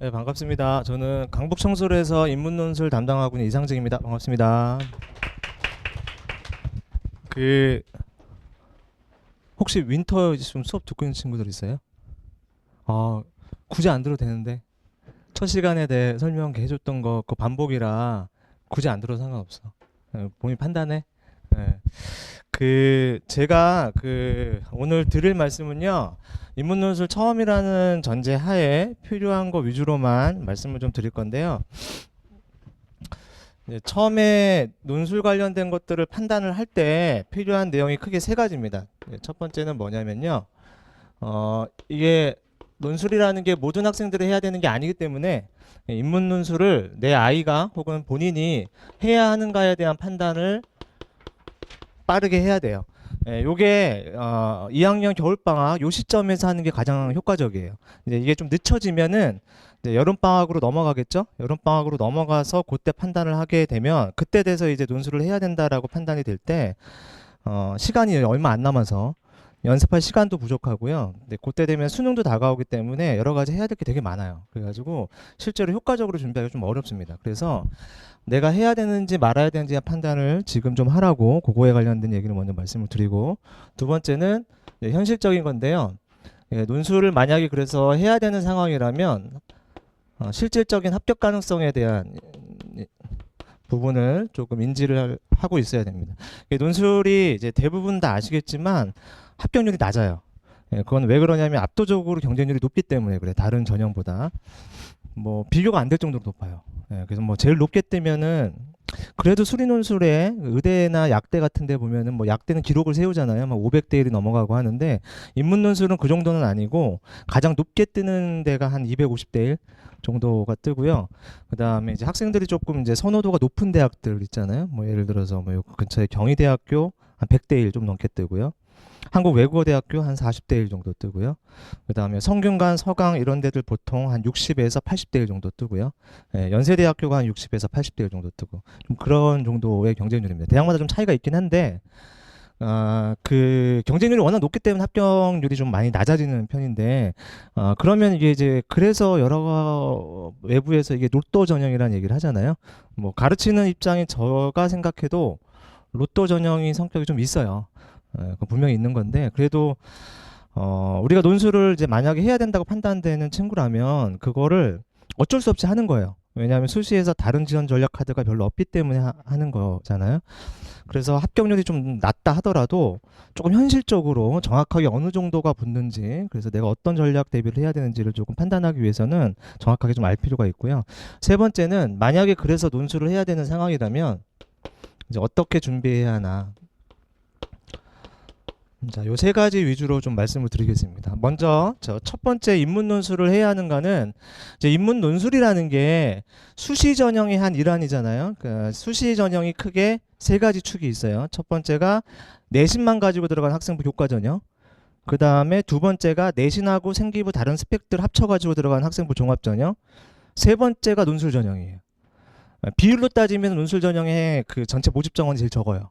네, 반갑습니다. 저는 강북청솔에서 인문논술 담당하고 있는 이상직입니다. 반갑습니다. 그 혹시 윈터 지금 수업 듣고 있는 친구들 있어요? 아, 굳이 안 들어도 되는데 첫 시간에 대해 설명 해줬던 거 그 반복이라 굳이 안 들어도 상관없어. 본인 판단해. 네. 제가 오늘 드릴 말씀은요. 인문논술 처음이라는 전제 하에 필요한 거 위주로만 말씀을 좀 드릴 건데요. 처음에 논술 관련된 것들을 판단을 할 때 필요한 내용이 크게 세 가지입니다. 첫 번째는 뭐냐면요. 이게 논술이라는 게 모든 학생들이 해야 되는 게 아니기 때문에 인문 논술을 내 아이가 혹은 본인이 해야 하는가에 대한 판단을 빠르게 해야 돼요. 요게 2학년 겨울방학 요 시점에서 하는 게 가장 효과적이에요. 이제 이게 좀 늦춰지면은 이제 여름방학으로 넘어가겠죠? 여름방학으로 넘어가서 그때 판단을 하게 되면 그때 돼서 이제 논술을 해야 된다라고 판단이 될 때 시간이 얼마 안 남아서 연습할 시간도 부족하고요. 근데 그때 되면 수능도 다가오기 때문에 여러 가지 해야 될 게 되게 많아요. 그래가지고 실제로 효과적으로 준비하기가 좀 어렵습니다. 그래서 내가 해야 되는지 말아야 되는지 판단을 지금 좀 하라고 그거에 관련된 얘기를 먼저 말씀을 드리고, 두 번째는 현실적인 건데요. 논술을 만약에 그래서 해야 되는 상황이라면 실질적인 합격 가능성에 대한 부분을 조금 인지를 하고 있어야 됩니다. 논술이 이제 대부분 다 아시겠지만 합격률이 낮아요. 그건 왜 그러냐면 압도적으로 경쟁률이 높기 때문에 그래. 다른 전형보다 뭐 비교가 안 될 정도로 높아요. 그래서 뭐 제일 높게 뜨면은 그래도 수리논술에 의대나 약대 같은 데 보면은 뭐 약대는 기록을 세우잖아요. 막 500대 1이 넘어가고 하는데 인문논술은 그 정도는 아니고 가장 높게 뜨는 데가 한 250대 1 정도가 뜨고요. 그다음에 이제 학생들이 조금 이제 선호도가 높은 대학들 있잖아요. 뭐 예를 들어서 뭐 요 근처에 경희대학교 한 100대 1 좀 넘게 뜨고요. 한국외국어대학교 한 40대 1 정도 뜨고요. 그다음에 성균관, 서강 이런 데들 보통 한 60에서 80대 1 정도 뜨고요. 연세대학교가 한 60에서 80대 1 정도 뜨고 좀 그런 정도의 경쟁률입니다. 대학마다 좀 차이가 있긴 한데 그 경쟁률이 워낙 높기 때문에 합격률이 좀 많이 낮아지는 편인데 그러면 이게 이제 그래서 여러 외부에서 이게 로또 전형이라는 얘기를 하잖아요. 뭐 가르치는 입장에 제가 생각해도 로또 전형이 성격이 좀 있어요. 그 분명히 있는 건데 그래도 우리가 논술을 이제 만약에 해야 된다고 판단되는 친구라면 그거를 어쩔 수 없이 하는 거예요. 왜냐하면 수시에서 다른 지원 전략 카드가 별로 없기 때문에 하는 거잖아요. 그래서 합격률이 좀 낮다 하더라도 조금 현실적으로 정확하게 어느 정도가 붙는지, 그래서 내가 어떤 전략 대비를 해야 되는지를 조금 판단하기 위해서는 정확하게 좀 알 필요가 있고요. 세 번째는 만약에 그래서 논술을 해야 되는 상황이라면 이제 어떻게 준비해야 하나. 자, 요 세 가지 위주로 좀 말씀을 드리겠습니다. 먼저 저 첫 번째 인문 논술을 해야 하는가는 이제 인문 논술이라는 게 수시 전형의 한 일환이잖아요. 그 수시 전형이 크게 세 가지 축이 있어요. 첫 번째가 내신만 가지고 들어간 학생부 교과 전형. 그 다음에 두 번째가 내신하고 생기부 다른 스펙들 합쳐가지고 들어간 학생부 종합 전형. 세 번째가 논술 전형이에요. 비율로 따지면 논술 전형의 그 전체 모집 정원이 제일 적어요.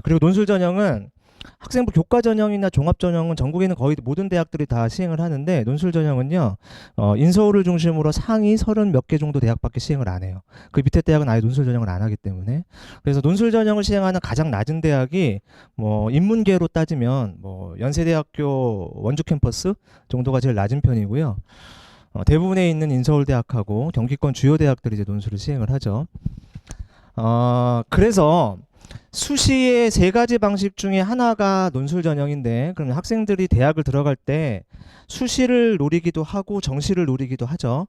그리고 논술 전형은 학생부 교과 전형이나 종합 전형은 전국에 있는 거의 모든 대학들이 다 시행을 하는데 논술 전형은요 인서울을 중심으로 상위 30 몇 개 정도 대학밖에 시행을 안 해요. 그 밑에 대학은 아예 논술 전형을 안 하기 때문에. 그래서 논술 전형을 시행하는 가장 낮은 대학이 뭐 인문계로 따지면 뭐 연세대학교 원주 캠퍼스 정도가 제일 낮은 편이고요. 대부분에 있는 인서울대학하고 경기권 주요 대학들이 이제 논술을 시행을 하죠. 그래서 수시의 세 가지 방식 중에 하나가 논술 전형인데, 그러면 학생들이 대학을 들어갈 때 수시를 노리기도 하고 정시를 노리기도 하죠.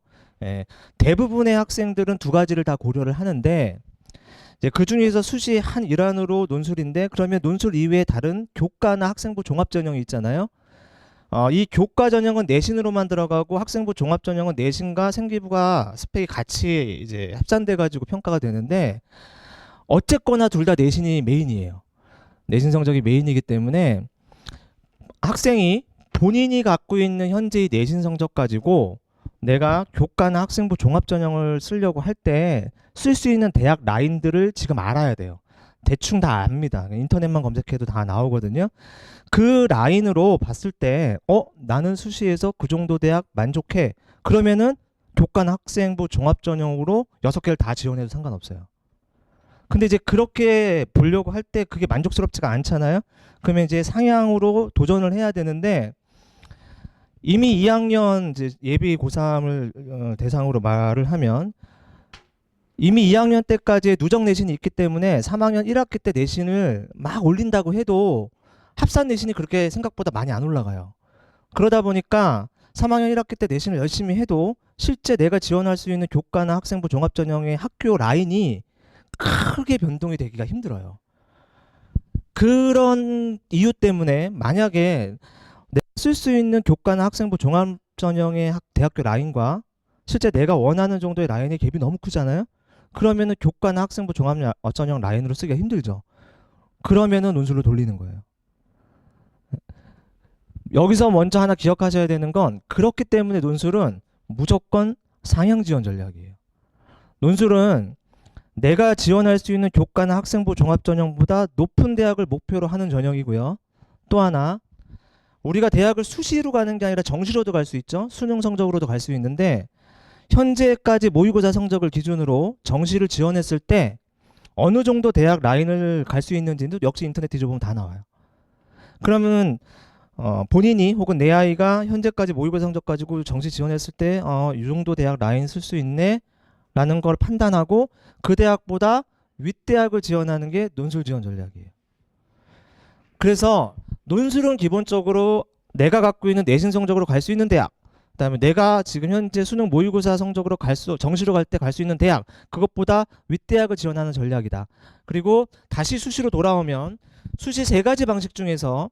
대부분의 학생들은 두 가지를 다 고려를 하는데 이제 그 중에서 수시 한 일환으로 논술인데, 그러면 논술 이외에 다른 교과나 학생부 종합 전형이 있잖아요. 이 교과 전형은 내신으로만 들어가고 학생부 종합 전형은 내신과 생기부가 스펙이 같이 이제 합산돼 가지고 평가가 되는데, 어쨌거나 둘 다 내신이 메인이에요. 내신 성적이 메인이기 때문에 학생이 본인이 갖고 있는 현재의 내신 성적 가지고 내가 교과나 학생부 종합 전형을 쓰려고 할 때 쓸 수 있는 대학 라인들을 지금 알아야 돼요. 대충 다 압니다. 인터넷만 검색해도 다 나오거든요. 그 라인으로 봤을 때 나는 수시에서 그 정도 대학 만족해. 그러면은 교과나 학생부 종합전형으로 6개를 다 지원해도 상관없어요. 근데 이제 그렇게 보려고 할 때 그게 만족스럽지가 않잖아요. 그러면 이제 상향으로 도전을 해야 되는데 이미 2학년 이제 예비 고3을 대상으로 말을 하면 이미 2학년 때까지의 누적 내신이 있기 때문에 3학년 1학기 때 내신을 막 올린다고 해도 합산 내신이 그렇게 생각보다 많이 안 올라가요. 그러다 보니까 3학년 1학기 때 내신을 열심히 해도 실제 내가 지원할 수 있는 교과나 학생부 종합전형의 학교 라인이 크게 변동이 되기가 힘들어요. 그런 이유 때문에 만약에 내가 쓸 수 있는 교과나 학생부 종합전형의 대학교 라인과 실제 내가 원하는 정도의 라인의 갭이 너무 크잖아요. 그러면은 교과나 학생부 종합전형 라인으로 쓰기가 힘들죠. 그러면은 논술로 돌리는 거예요. 여기서 먼저 하나 기억하셔야 되는 건 그렇기 때문에 논술은 무조건 상향 지원 전략이에요. 논술은 내가 지원할 수 있는 교과나 학생부 종합전형보다 높은 대학을 목표로 하는 전형이고요. 또 하나 우리가 대학을 수시로 가는 게 아니라 정시로도 갈 수 있죠. 수능 성적으로도 갈 수 있는데 현재까지 모의고사 성적을 기준으로 정시를 지원했을 때 어느 정도 대학 라인을 갈 수 있는지도 역시 인터넷 뒤져보면 다 나와요. 그러면 본인이 혹은 내 아이가 현재까지 모의고사 성적 가지고 정시 지원했을 때 이 정도 대학 라인 쓸 수 있네 라는 걸 판단하고 그 대학보다 윗대학을 지원하는 게 논술 지원 전략이에요. 그래서 논술은 기본적으로 내가 갖고 있는 내신 성적으로 갈 수 있는 대학, 그다음에 내가 지금 현재 수능 모의고사 성적으로 정시로 갈 때 갈 수 있는 대학, 그것보다 윗대학을 지원하는 전략이다. 그리고 다시 수시로 돌아오면 수시 3가지 방식 중에서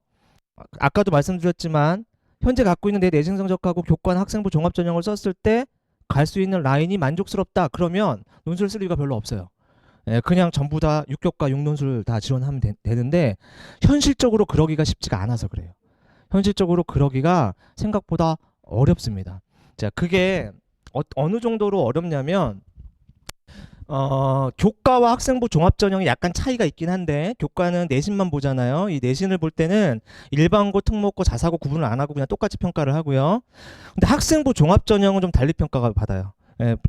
아까도 말씀드렸지만 현재 갖고 있는 내 내신 성적하고 교과나 학생부 종합전형을 썼을 때 갈 수 있는 라인이 만족스럽다. 그러면 논술을 쓸 이유가 별로 없어요. 그냥 전부 다 6교과 6논술 다 지원하면 되는데 현실적으로 그러기가 쉽지가 않아서 그래요. 현실적으로 그러기가 생각보다 어렵습니다. 자, 그게 어느 정도로 어렵냐면 교과와 학생부 종합전형이 약간 차이가 있긴 한데 교과는 내신만 보잖아요. 이 내신을 볼 때는 일반고, 특목고, 자사고 구분을 안 하고 그냥 똑같이 평가를 하고요. 근데 학생부 종합전형은 좀 달리 평가가 받아요.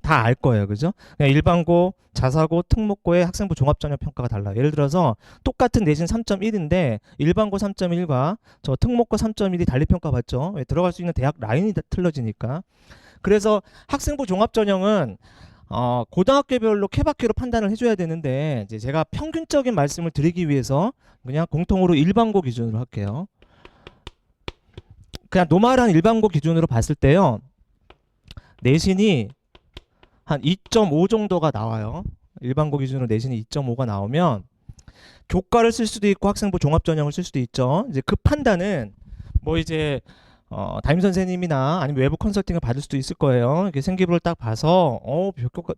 다 알 거예요. 그죠? 일반고, 자사고, 특목고의 학생부 종합전형 평가가 달라요. 예를 들어서 똑같은 내신 3.1인데 일반고 3.1과 저 특목고 3.1이 달리 평가받죠. 들어갈 수 있는 대학 라인이 틀려지니까. 그래서 학생부 종합전형은 고등학교별로 케바케로 판단을 해줘야 되는데 이제 제가 평균적인 말씀을 드리기 위해서 그냥 공통으로 일반고 기준으로 할게요. 그냥 노멀한 일반고 기준으로 봤을 때요. 내신이 한 2.5 정도가 나와요. 일반고 기준으로 내신이 2.5가 나오면 교과를 쓸 수도 있고 학생부 종합전형을 쓸 수도 있죠. 이제 그 판단은 뭐 이제 담임 선생님이나 아니면 외부 컨설팅을 받을 수도 있을 거예요. 이렇게 생기부를 딱 봐서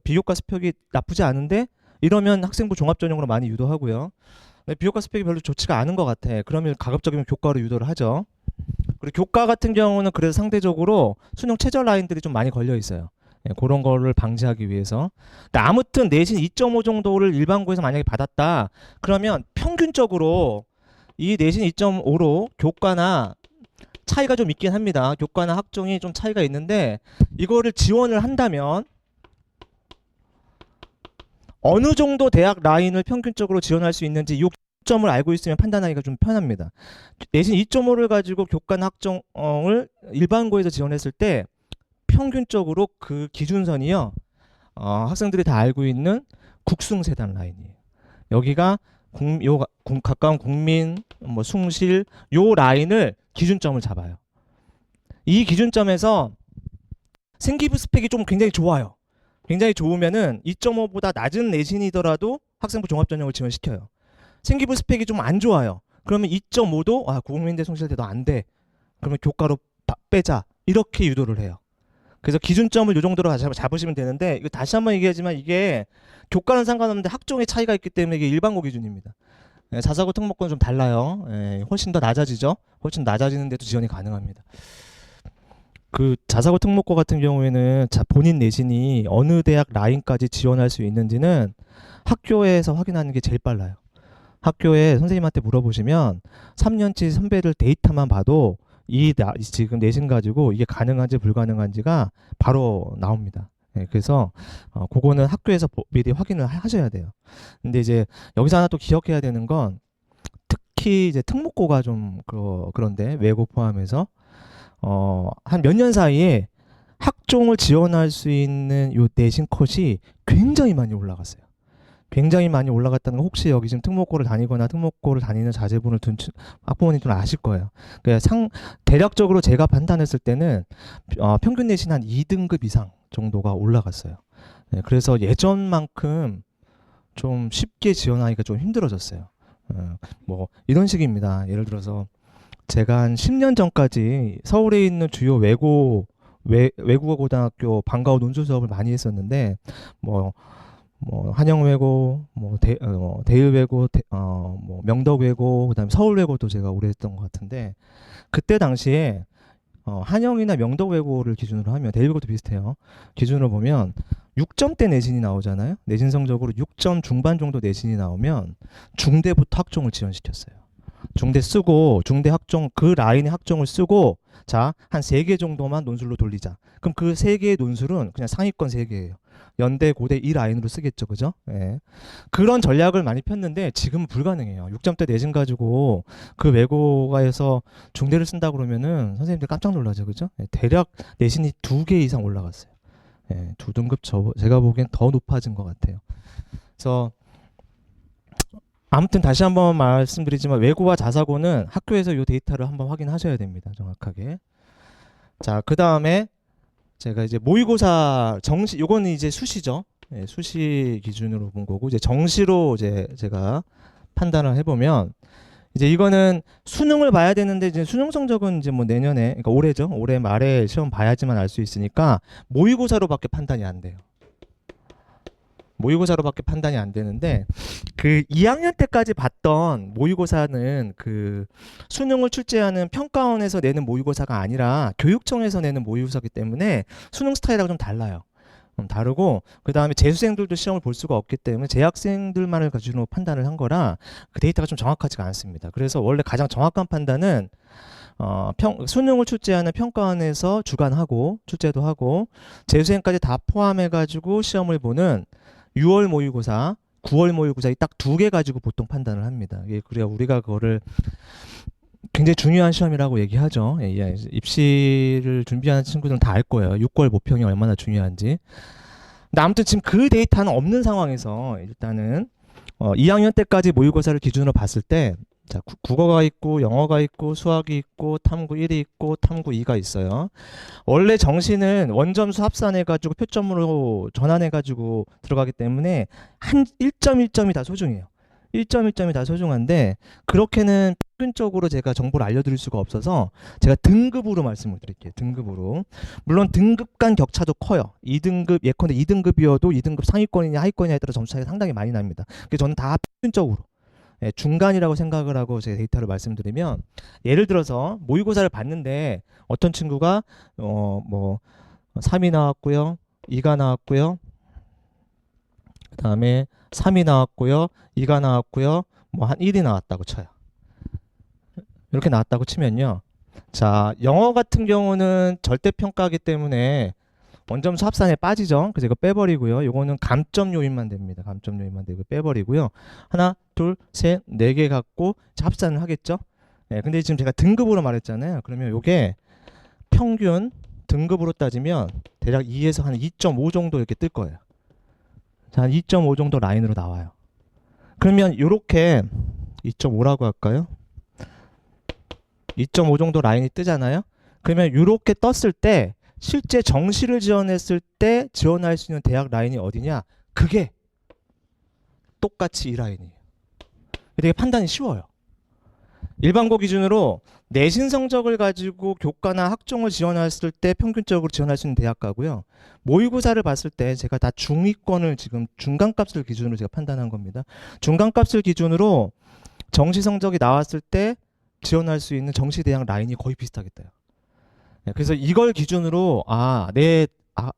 비교과 스펙이 나쁘지 않은데 이러면 학생부 종합전형으로 많이 유도하고요. 비교과 스펙이 별로 좋지가 않은 것 같아. 그러면 가급적이면 교과로 유도를 하죠. 그리고 교과 같은 경우는 그래서 상대적으로 수능 최저 라인들이 좀 많이 걸려 있어요. 그런 거를 방지하기 위해서. 근데 아무튼 내신 2.5 정도를 일반고에서 만약에 받았다. 그러면 평균적으로 이 내신 2.5로 교과나 차이가 좀 있긴 합니다. 교과나 학종이 좀 차이가 있는데 이거를 지원을 한다면 어느 정도 대학 라인을 평균적으로 지원할 수 있는지 이 점을 알고 있으면 판단하기가 좀 편합니다. 내신 2.5를 가지고 교과나 학종을 일반고에서 지원했을 때 평균적으로 그 기준선이요. 학생들이 다 알고 있는 국승세단 라인이에요. 여기가 가까운 국민, 뭐 숭실 요 라인을 기준점을 잡아요. 이 기준점에서 생기부 스펙이 좀 굉장히 좋아요. 굉장히 좋으면은 2.5보다 낮은 내신이더라도 학생부 종합전형을 지원시켜요. 생기부 스펙이 좀 안 좋아요. 그러면 2.5도 국민대 숭실대도 안 돼. 그러면 교과로 빼자. 이렇게 유도를 해요. 그래서 기준점을 이 정도로 잡으시면 되는데 이거 다시 한번 얘기하지만 이게 교과는 상관없는데 학종의 차이가 있기 때문에 이게 일반고 기준입니다. 자사고 특목고는 좀 달라요. 훨씬 더 낮아지죠. 훨씬 낮아지는데도 지원이 가능합니다. 그 자사고 특목고 같은 경우에는 본인 내신이 어느 대학 라인까지 지원할 수 있는지는 학교에서 확인하는 게 제일 빨라요. 학교에 선생님한테 물어보시면 3년치 선배들 데이터만 봐도 지금 내신 가지고 이게 가능한지 불가능한지가 바로 나옵니다. 예, 그래서 그거는 학교에서 미리 확인을 하셔야 돼요. 근데 이제 여기서 하나 또 기억해야 되는 건 특히 이제 특목고가 좀 그런데 외고 포함해서 한 몇 년 사이에 학종을 지원할 수 있는 요 내신 컷이 굉장히 많이 올라갔어요. 굉장히 많이 올라갔다는 거 혹시 여기 지금 특목고를 다니거나 특목고를 다니는 자제분을 둔 학부모님들은 아실 거예요. 대략적으로 제가 판단했을 때는 평균 내신 한 2등급 이상 정도가 올라갔어요. 네, 그래서 예전만큼 좀 쉽게 지원하기가 좀 힘들어졌어요. 뭐 이런 식입니다. 예를 들어서 제가 한 10년 전까지 서울에 있는 주요 외국어 고등학교 방과후 논술 수업을 많이 했었는데 뭐 한영외고, 대일외고, 뭐 명덕외고, 그다음에 서울외고도 제가 오래 했던 것 같은데 그때 당시에 한영이나 명덕외고를 기준으로 하면 대일외고도 비슷해요. 기준으로 보면 6점대 내신이 나오잖아요. 내신 성적으로 6점 중반 정도 내신이 나오면 중대부터 학종을 지원시켰어요. 중대 학종 그 라인의 학종을 쓰고 자, 한 3개 정도만 논술로 돌리자. 그럼 그 3개의 논술은 그냥 상위권 3개예요. 연대, 고대 이 라인으로 쓰겠죠. 그죠? 예. 그런 전략을 많이 폈는데 지금은 불가능해요. 6점대 내신 가지고 그 외고가에서 중대를 쓴다 그러면은 선생님들 깜짝 놀라죠. 그죠? 예. 대략 내신이 2개 이상 올라갔어요. 예. 2등급 제가 보기엔 더 높아진 것 같아요. 그래서 아무튼 다시 한번 말씀드리지만 외고와 자사고는 학교에서 이 데이터를 한번 확인하셔야 됩니다. 정확하게. 자, 그 다음에 제가 이제 모의고사 정시, 요거는 이제 수시죠. 예, 수시 기준으로 본 거고, 이제 정시로 이제 제가 판단을 해보면, 이제 이거는 수능을 봐야 되는데, 이제 수능 성적은 이제 뭐 내년에, 그러니까 올해죠. 올해 말에 시험 봐야지만 알 수 있으니까, 모의고사로밖에 판단이 안 돼요. 모의고사로밖에 판단이 안 되는데 그 2학년 때까지 봤던 모의고사는 그 수능을 출제하는 평가원에서 내는 모의고사가 아니라 교육청에서 내는 모의고사이기 때문에 수능 스타일하고 좀 달라요. 다르고 그 다음에 재수생들도 시험을 볼 수가 없기 때문에 재학생들만을 기준으로 판단을 한 거라 그 데이터가 좀 정확하지가 않습니다. 그래서 원래 가장 정확한 판단은 수능을 출제하는 평가원에서 주관하고 출제도 하고 재수생까지 다 포함해가지고 시험을 보는 6월 모의고사, 9월 모의고사 이 딱 2개 가지고 보통 판단을 합니다. 그래야 우리가 그거를 굉장히 중요한 시험이라고 얘기하죠. 예, 입시를 준비하는 친구들은 다 알 거예요. 6개월 모평이 얼마나 중요한지. 근데 아무튼 지금 그 데이터는 없는 상황에서 일단은 2학년 때까지 모의고사를 기준으로 봤을 때 자, 국어가 있고 영어가 있고 수학이 있고 탐구 1이 있고 탐구 2가 있어요. 원래 정시는 원점수 합산해가지고 표점으로 전환해가지고 들어가기 때문에 한 1.1점이 다 소중해요. 1.1점이 다 소중한데 그렇게는 평균적으로 제가 정보를 알려드릴 수가 없어서 제가 등급으로 말씀을 드릴게요. 등급으로. 물론 등급 간 격차도 커요. 2등급 예컨대 2등급이어도 2등급 상위권이냐 하위권이냐에 따라 점수 차이가 상당히 많이 납니다. 그래서 저는 다 평균적으로 중간이라고 생각을 하고 제 데이터를 말씀드리면 예를 들어서 모의고사를 봤는데 어떤 친구가 뭐 3이 나왔고요. 2가 나왔고요. 그 다음에 3이 나왔고요. 2가 나왔고요. 뭐 한 1이 나왔다고 쳐요. 이렇게 나왔다고 치면요. 자, 영어 같은 경우는 절대평가이기 때문에 원점수 합산에 빠지죠. 그래서 이거 빼버리고요. 이거는 감점 요인만 됩니다. 감점 요인만 되고 빼버리고요. 하나, 둘, 셋, 4개 갖고 합산을 하겠죠. 네, 근데 지금 제가 등급으로 말했잖아요. 그러면 이게 평균 등급으로 따지면 대략 2에서 한 2.5 정도 이렇게 뜰 거예요. 자, 한 2.5 정도 라인으로 나와요. 그러면 이렇게 2.5라고 할까요? 2.5 정도 라인이 뜨잖아요. 그러면 이렇게 떴을 때 실제 정시를 지원했을 때 지원할 수 있는 대학 라인이 어디냐? 그게 똑같이 이 라인이에요. 되게 판단이 쉬워요. 일반고 기준으로 내신 성적을 가지고 교과나 학종을 지원했을 때 평균적으로 지원할 수 있는 대학가고요. 모의고사를 봤을 때 제가 다 중위권을 지금 중간값을 기준으로 제가 판단한 겁니다. 중간값을 기준으로 정시 성적이 나왔을 때 지원할 수 있는 정시 대학 라인이 거의 비슷하겠다요. 그래서 이걸 기준으로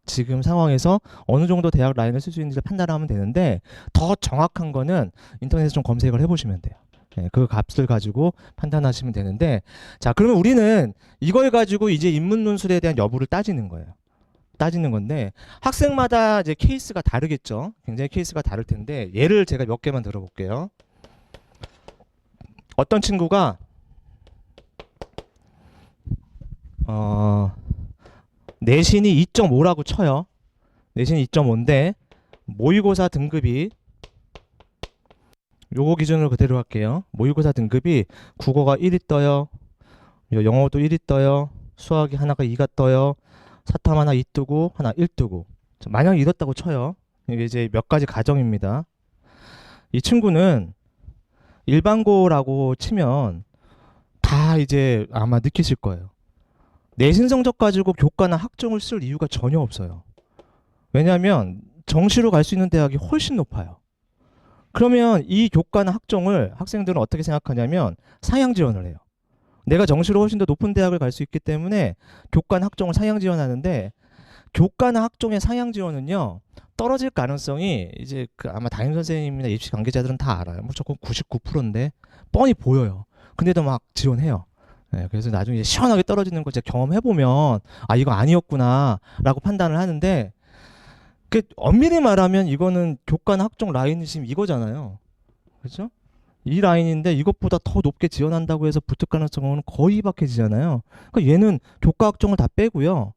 지금 상황에서 어느 정도 대학 라인을 쓸 수 있는지를 판단하면 되는데 더 정확한 거는 인터넷에서 좀 검색을 해보시면 돼요. 예, 그 값을 가지고 판단하시면 되는데, 자, 그러면 우리는 이걸 가지고 이제 인문 논술에 대한 여부를 따지는 거예요. 따지는 건데, 학생마다 이제 케이스가 다르겠죠. 굉장히 케이스가 다를 텐데, 예를 제가 몇 개만 들어볼게요. 어떤 친구가 내신이 2.5라고 쳐요. 내신이 2.5인데 모의고사 등급이, 요거 기준으로 그대로 할게요. 모의고사 등급이 국어가 1이 떠요. 영어도 1이 떠요. 수학이 하나가 2가 떠요. 사탐 하나 2 뜨고 하나 1 뜨고. 만약에 이렇다고 쳐요. 이게 이제 몇 가지 가정입니다. 이 친구는 일반고라고 치면 다 이제 아마 느끼실 거예요. 내신 성적 가지고 교과나 학종을 쓸 이유가 전혀 없어요. 왜냐하면 정시로 갈 수 있는 대학이 훨씬 높아요. 그러면 이 교과나 학종을 학생들은 어떻게 생각하냐면 상향 지원을 해요. 내가 정시로 훨씬 더 높은 대학을 갈 수 있기 때문에 교과나 학종을 상향 지원하는데, 교과나 학종의 상향 지원은요, 떨어질 가능성이 이제 그 아마 담임 선생님이나 입시 관계자들은 다 알아요. 뭐 조금 99%인데 뻔히 보여요. 근데도 막 지원해요. 네, 그래서 나중에 시원하게 떨어지는 거 제가 경험해 보면 아, 이거 아니었구나라고 판단을 하는데, 그 엄밀히 말하면 이거는 교과나 학종 라인이 지금 이거잖아요. 그렇죠? 이 라인인데 이것보다 더 높게 지원한다고 해서 붙을 가능성은 거의 박해지잖아요. 그러니까 얘는 교과 학종을 다 빼고요,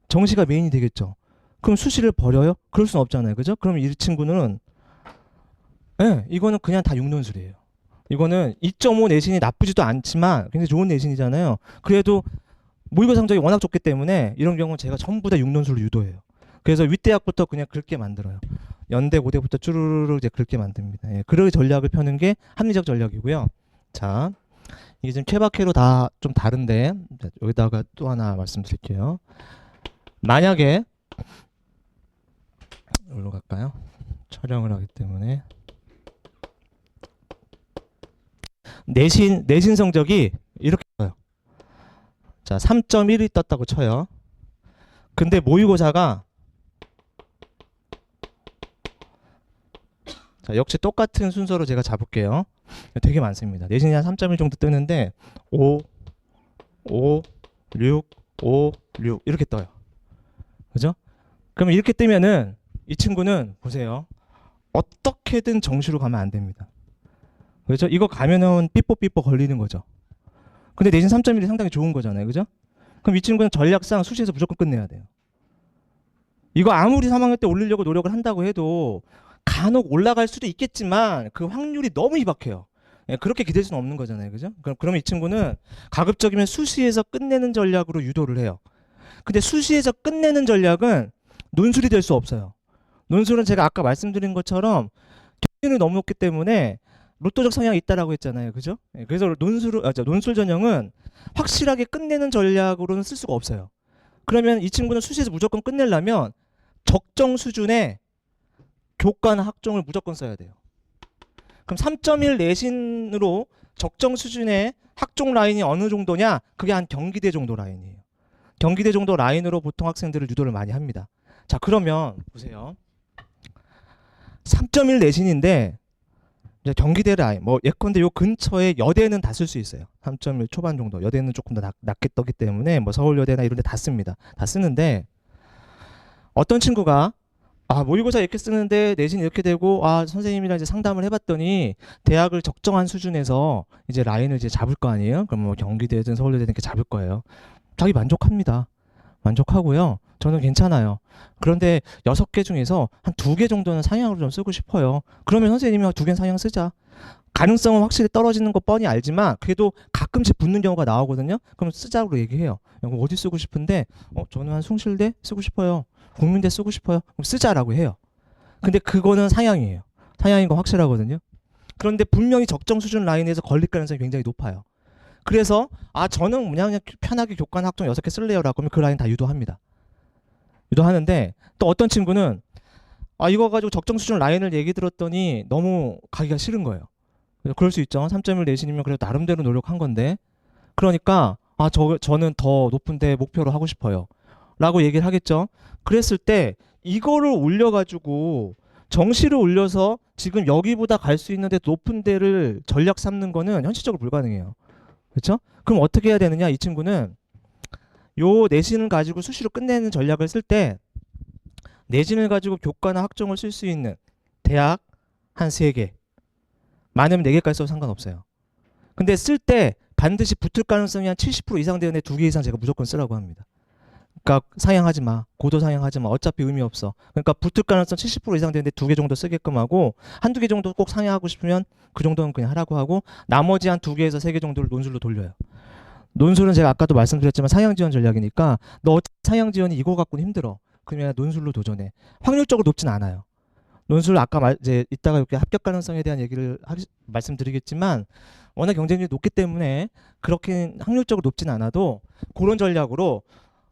정시가 메인이 되겠죠. 그럼 수시를 버려요? 그럴 수는 없잖아요. 그죠? 그럼 이 친구는, 네, 이거는 그냥 다 6논술이에요. 이거는 2.5 내신이 나쁘지도 않지만 굉장히 좋은 내신이잖아요. 그래도 모의고사 성적이 워낙 좋기 때문에 이런 경우는 제가 전부 다 6논술로 유도해요. 그래서 윗대학부터 그냥 긁게 만들어요. 연대, 고대부터 쭈르르 이제 긁게 만듭니다. 예, 그럴 전략을 펴는 게 합리적 전략이고요. 자, 이게 지금 케바케로 다 좀 다른데, 여기다가 또 하나 말씀드릴게요. 만약에 여기로 갈까요? 촬영을 하기 때문에 내신 성적이 이렇게 떠요. 자, 3.1이 떴다고 쳐요. 근데 모의고사가, 자, 역시 똑같은 순서로 제가 잡을게요. 되게 많습니다. 내신이 한 3.1 정도 뜨는데 5, 5, 6, 5, 6 이렇게 떠요. 그죠? 그러면 이렇게 뜨면은 이 친구는 보세요. 어떻게든 정시로 가면 안 됩니다. 그렇죠? 이거 가면은 삐뽀삐뽀 걸리는 거죠. 근데 내신 3.1이 상당히 좋은 거잖아요. 그죠? 그럼 이 친구는 전략상 수시에서 무조건 끝내야 돼요. 이거 아무리 3학년 때 올리려고 노력을 한다고 해도 간혹 올라갈 수도 있겠지만 그 확률이 너무 희박해요. 예, 그렇게 기댈 수는 없는 거잖아요. 그죠? 그러면 이 친구는 가급적이면 수시에서 끝내는 전략으로 유도를 해요. 근데 수시에서 끝내는 전략은 논술이 될 수 없어요. 논술은 제가 아까 말씀드린 것처럼 경쟁률이 너무 높기 때문에 로또적 성향이 있다라고 했잖아요. 그죠? 예, 그래서 논술 전형은 확실하게 끝내는 전략으로는 쓸 수가 없어요. 그러면 이 친구는 수시에서 무조건 끝내려면 적정 수준의 교과나 학종을 무조건 써야 돼요. 그럼 3.1 내신으로 적정 수준의 학종 라인이 어느 정도냐? 그게 한 경기대 정도 라인이에요. 경기대 정도 라인으로 보통 학생들을 유도를 많이 합니다. 자, 그러면 보세요. 3.1 내신인데 이제 경기대 라인, 뭐 예컨대 요 근처에 여대는 다 쓸 수 있어요. 3.1 초반 정도. 여대는 조금 더 낮게 떠기 때문에 뭐 서울여대나 이런 데 다 씁니다. 다 쓰는데 어떤 친구가 모의고사 이렇게 쓰는데 내신 이렇게 되고, 선생님이랑 이제 상담을 해봤더니 대학을 적정한 수준에서 이제 라인을 이제 잡을 거 아니에요? 그럼 뭐 경기대든 서울대든 이렇게 잡을 거예요. 자기 만족합니다. 만족하고요. 저는 괜찮아요. 그런데 6개 중에서 한 2개 정도는 상향으로 좀 쓰고 싶어요. 그러면 선생님이 2개는 상향 쓰자. 가능성은 확실히 떨어지는 거 뻔히 알지만 그래도 가끔씩 붙는 경우가 나오거든요. 그럼 쓰자고 얘기해요. 어디 쓰고 싶은데 저는 한 숭실대 쓰고 싶어요. 국민대 쓰고 싶어요. 그럼 쓰자라고 해요. 근데 그거는 상향이에요. 상향인 거 확실하거든요. 그런데 분명히 적정 수준 라인에서 걸릴 가능성이 굉장히 높아요. 그래서 저는 그냥 편하게 교과나 학종 6개 쓸래요라고 하면 그 라인 다 유도합니다. 유도하는데 또 어떤 친구는 이거 가지고 적정 수준 라인을 얘기 들었더니 너무 가기가 싫은 거예요. 그럴 수 있죠. 3.1 내신이면 그래도 나름대로 노력한 건데, 그러니까 저는 더 높은 데 목표로 하고 싶어요 라고 얘기를 하겠죠. 그랬을 때 이거를 올려가지고 정시를 올려서 지금 여기보다 갈 수 있는데 높은 데를 전략 삼는 거는 현실적으로 불가능해요. 그렇죠? 그럼 어떻게 해야 되느냐? 이 친구는 요 내신을 가지고 수시로 끝내는 전략을 쓸 때 내신을 가지고 교과나 학종을 쓸 수 있는 대학 한 3개, 많으면 4개까지 써도 상관없어요. 근데 쓸 때 반드시 붙을 가능성이 한 70% 이상 되는 애 2개 이상 제가 무조건 쓰라고 합니다. 그러니까 상향하지 마. 고도 상향하지 마. 어차피 의미 없어. 그러니까 붙을 가능성 70% 이상 되는데 2개 정도 쓰게끔 하고 한두 개 정도 꼭 상향하고 싶으면 그 정도는 그냥 하라고 하고 나머지 한 2개에서 3개 정도를 논술로 돌려요. 논술은 제가 아까도 말씀드렸지만 상향 지원 전략이니까 너 어차피 상향 지원이 이거 갖고는 힘들어. 그러면 논술로 도전해. 확률적으로 높진 않아요. 논술 아까 이제 이따가 이렇게 합격 가능성에 대한 얘기를 말씀드리겠지만 워낙 경쟁률이 높기 때문에 그렇게 확률적으로 높진 않아도 그런 전략으로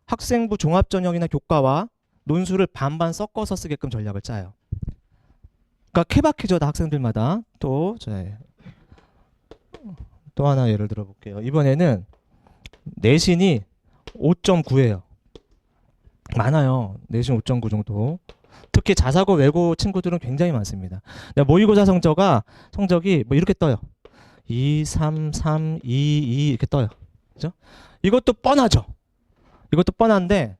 학생부 종합전형이나 교과와 논술을 반반 섞어서 쓰게끔 전략을 짜요. 그러니까 케바케죠, 다 학생들마다. 또 하나 예를 들어볼게요. 이번에는 내신이 5.9예요. 많아요. 내신 5.9 정도. 특히 자사고 외고 친구들은 굉장히 많습니다. 모의고사 성적이 뭐 이렇게 떠요. 2, 3, 3, 2, 2 이렇게 떠요. 그죠? 이것도 뻔하죠. 이것도 뻔한데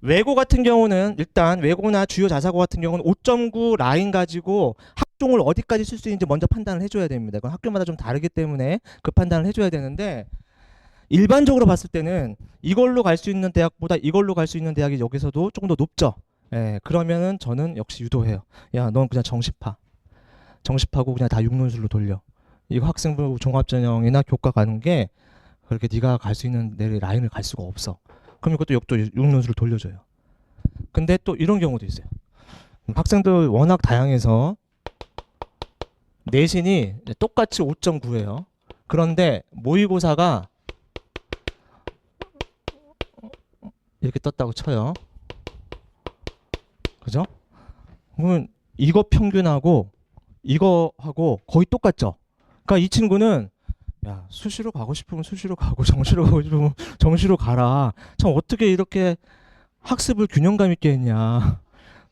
외고 같은 경우는 일단 외고나 주요 자사고 같은 경우는 5.9 라인 가지고 학종을 어디까지 쓸 수 있는지 먼저 판단을 해줘야 됩니다. 그건 학교마다 좀 다르기 때문에 그 판단을 해줘야 되는데 일반적으로 봤을 때는 이걸로 갈 수 있는 대학보다 이걸로 갈 수 있는 대학이 여기서도 조금 더 높죠. 예, 그러면은 저는 역시 유도해요. 야, 넌 그냥 정시하고 그냥 다 육론술로 돌려. 이거 학생부 종합전형이나 교과 가는 게 그렇게 네가 갈 수 있는 내 라인을 갈 수가 없어. 그럼 이것도 역도 육론술로 돌려줘요. 근데 또 이런 경우도 있어요. 학생들 워낙 다양해서 내신이 똑같이 5.9예요. 그런데 모의고사가 이렇게 떴다고 쳐요. 그죠? 그러면 이거 평균하고 이거하고 거의 똑같죠? 그러니까 이 친구는 야, 수시로 가고 싶으면 수시로 가고 정시로 가고 싶으면 정시로 가라. 참 어떻게 이렇게 학습을 균형감 있게 했냐.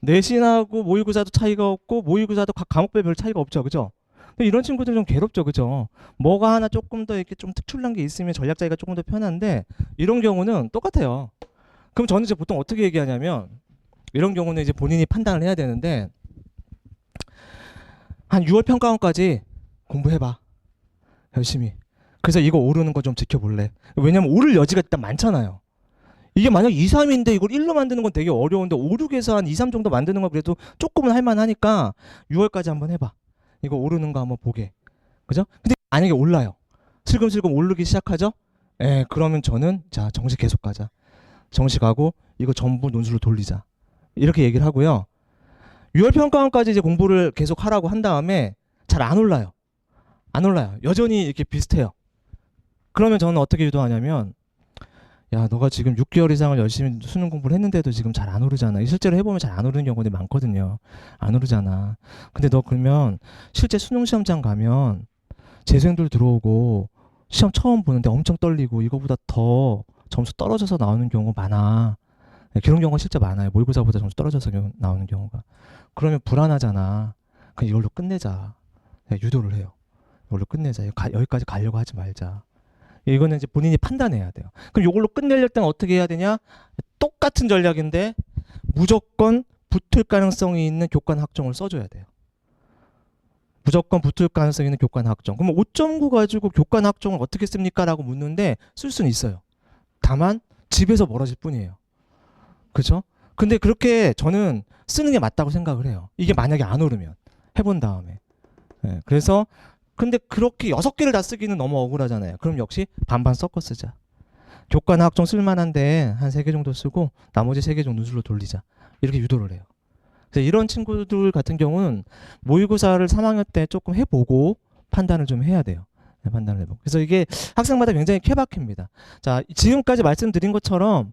내신하고 모의고사도 차이가 없고 모의고사도 각 과목별 별 차이가 없죠. 그죠? 근데 이런 친구들 좀 괴롭죠. 그죠? 뭐가 하나 조금 더 이렇게 좀 특출난 게 있으면 전략 짜기가 조금 더 편한데 이런 경우는 똑같아요. 그럼 저는 이제 보통 어떻게 얘기하냐면 이런 경우는 이제 본인이 판단을 해야 되는데 한 6월 평가원까지 공부해봐. 열심히. 그래서 이거 오르는 거 좀 지켜볼래. 왜냐면 오를 여지가 일단 많잖아요. 이게 만약 2, 3인데 이걸 1로 만드는 건 되게 어려운데 5, 6에서 한 2, 3 정도 만드는 건 그래도 조금은 할만하니까 6월까지 한번 해봐. 이거 오르는 거 한번 보게. 그죠? 근데 만약에 올라요. 슬금슬금 오르기 시작하죠? 예, 그러면 저는 자, 정시 계속 가자. 정시 가고 이거 전부 논술로 돌리자. 이렇게 얘기를 하고요. 6월 평가원까지 이제 공부를 계속 하라고 한 다음에 잘 안 올라요. 안 올라요. 여전히 이렇게 비슷해요. 그러면 저는 어떻게 유도하냐면 야, 너가 지금 6개월 이상을 열심히 수능 공부를 했는데도 지금 잘 안 오르잖아. 실제로 해보면 잘 안 오르는 경우들이 많거든요. 안 오르잖아. 근데 너 그러면 실제 수능 시험장 가면 재수생들 들어오고 시험 처음 보는데 엄청 떨리고 이거보다 더 점수 떨어져서 나오는 경우 많아. 네, 그런 경우가 실제 많아요. 모의고사보다 점수 떨어져서 나오는 경우가. 그러면 불안하잖아. 그냥 이걸로 끝내자. 네, 유도를 해요. 이걸로 끝내자. 여기까지 가려고 하지 말자. 이거는 이제 본인이 판단해야 돼요. 그럼 이걸로 끝내려면 어떻게 해야 되냐? 똑같은 전략인데 무조건 붙을 가능성이 있는 교과나 학종을 써줘야 돼요. 무조건 붙을 가능성이 있는 교과나 학종. 그럼 5.9 가지고 교과나 학종을 어떻게 씁니까? 라고 묻는데 쓸 수는 있어요. 다만 집에서 멀어질 뿐이에요. 그죠? 근데 그렇게 저는 쓰는 게 맞다고 생각을 해요. 이게 만약에 안 오르면 해본 다음에. 네, 그래서 근데 그렇게 6개를 다 쓰기는 너무 억울하잖아요. 그럼 역시 반반 섞어 쓰자. 교과나 학종 쓸만한데 한 3개 정도 쓰고 나머지 3개 정도 논술로 돌리자. 이렇게 유도를 해요. 그래서 이런 친구들 같은 경우는 모의고사를 3학년 때 조금 해보고 판단을 좀 해야 돼요. 네, 판단을 해보고. 그래서 이게 학생마다 굉장히 케바케입니다. 자, 지금까지 말씀드린 것처럼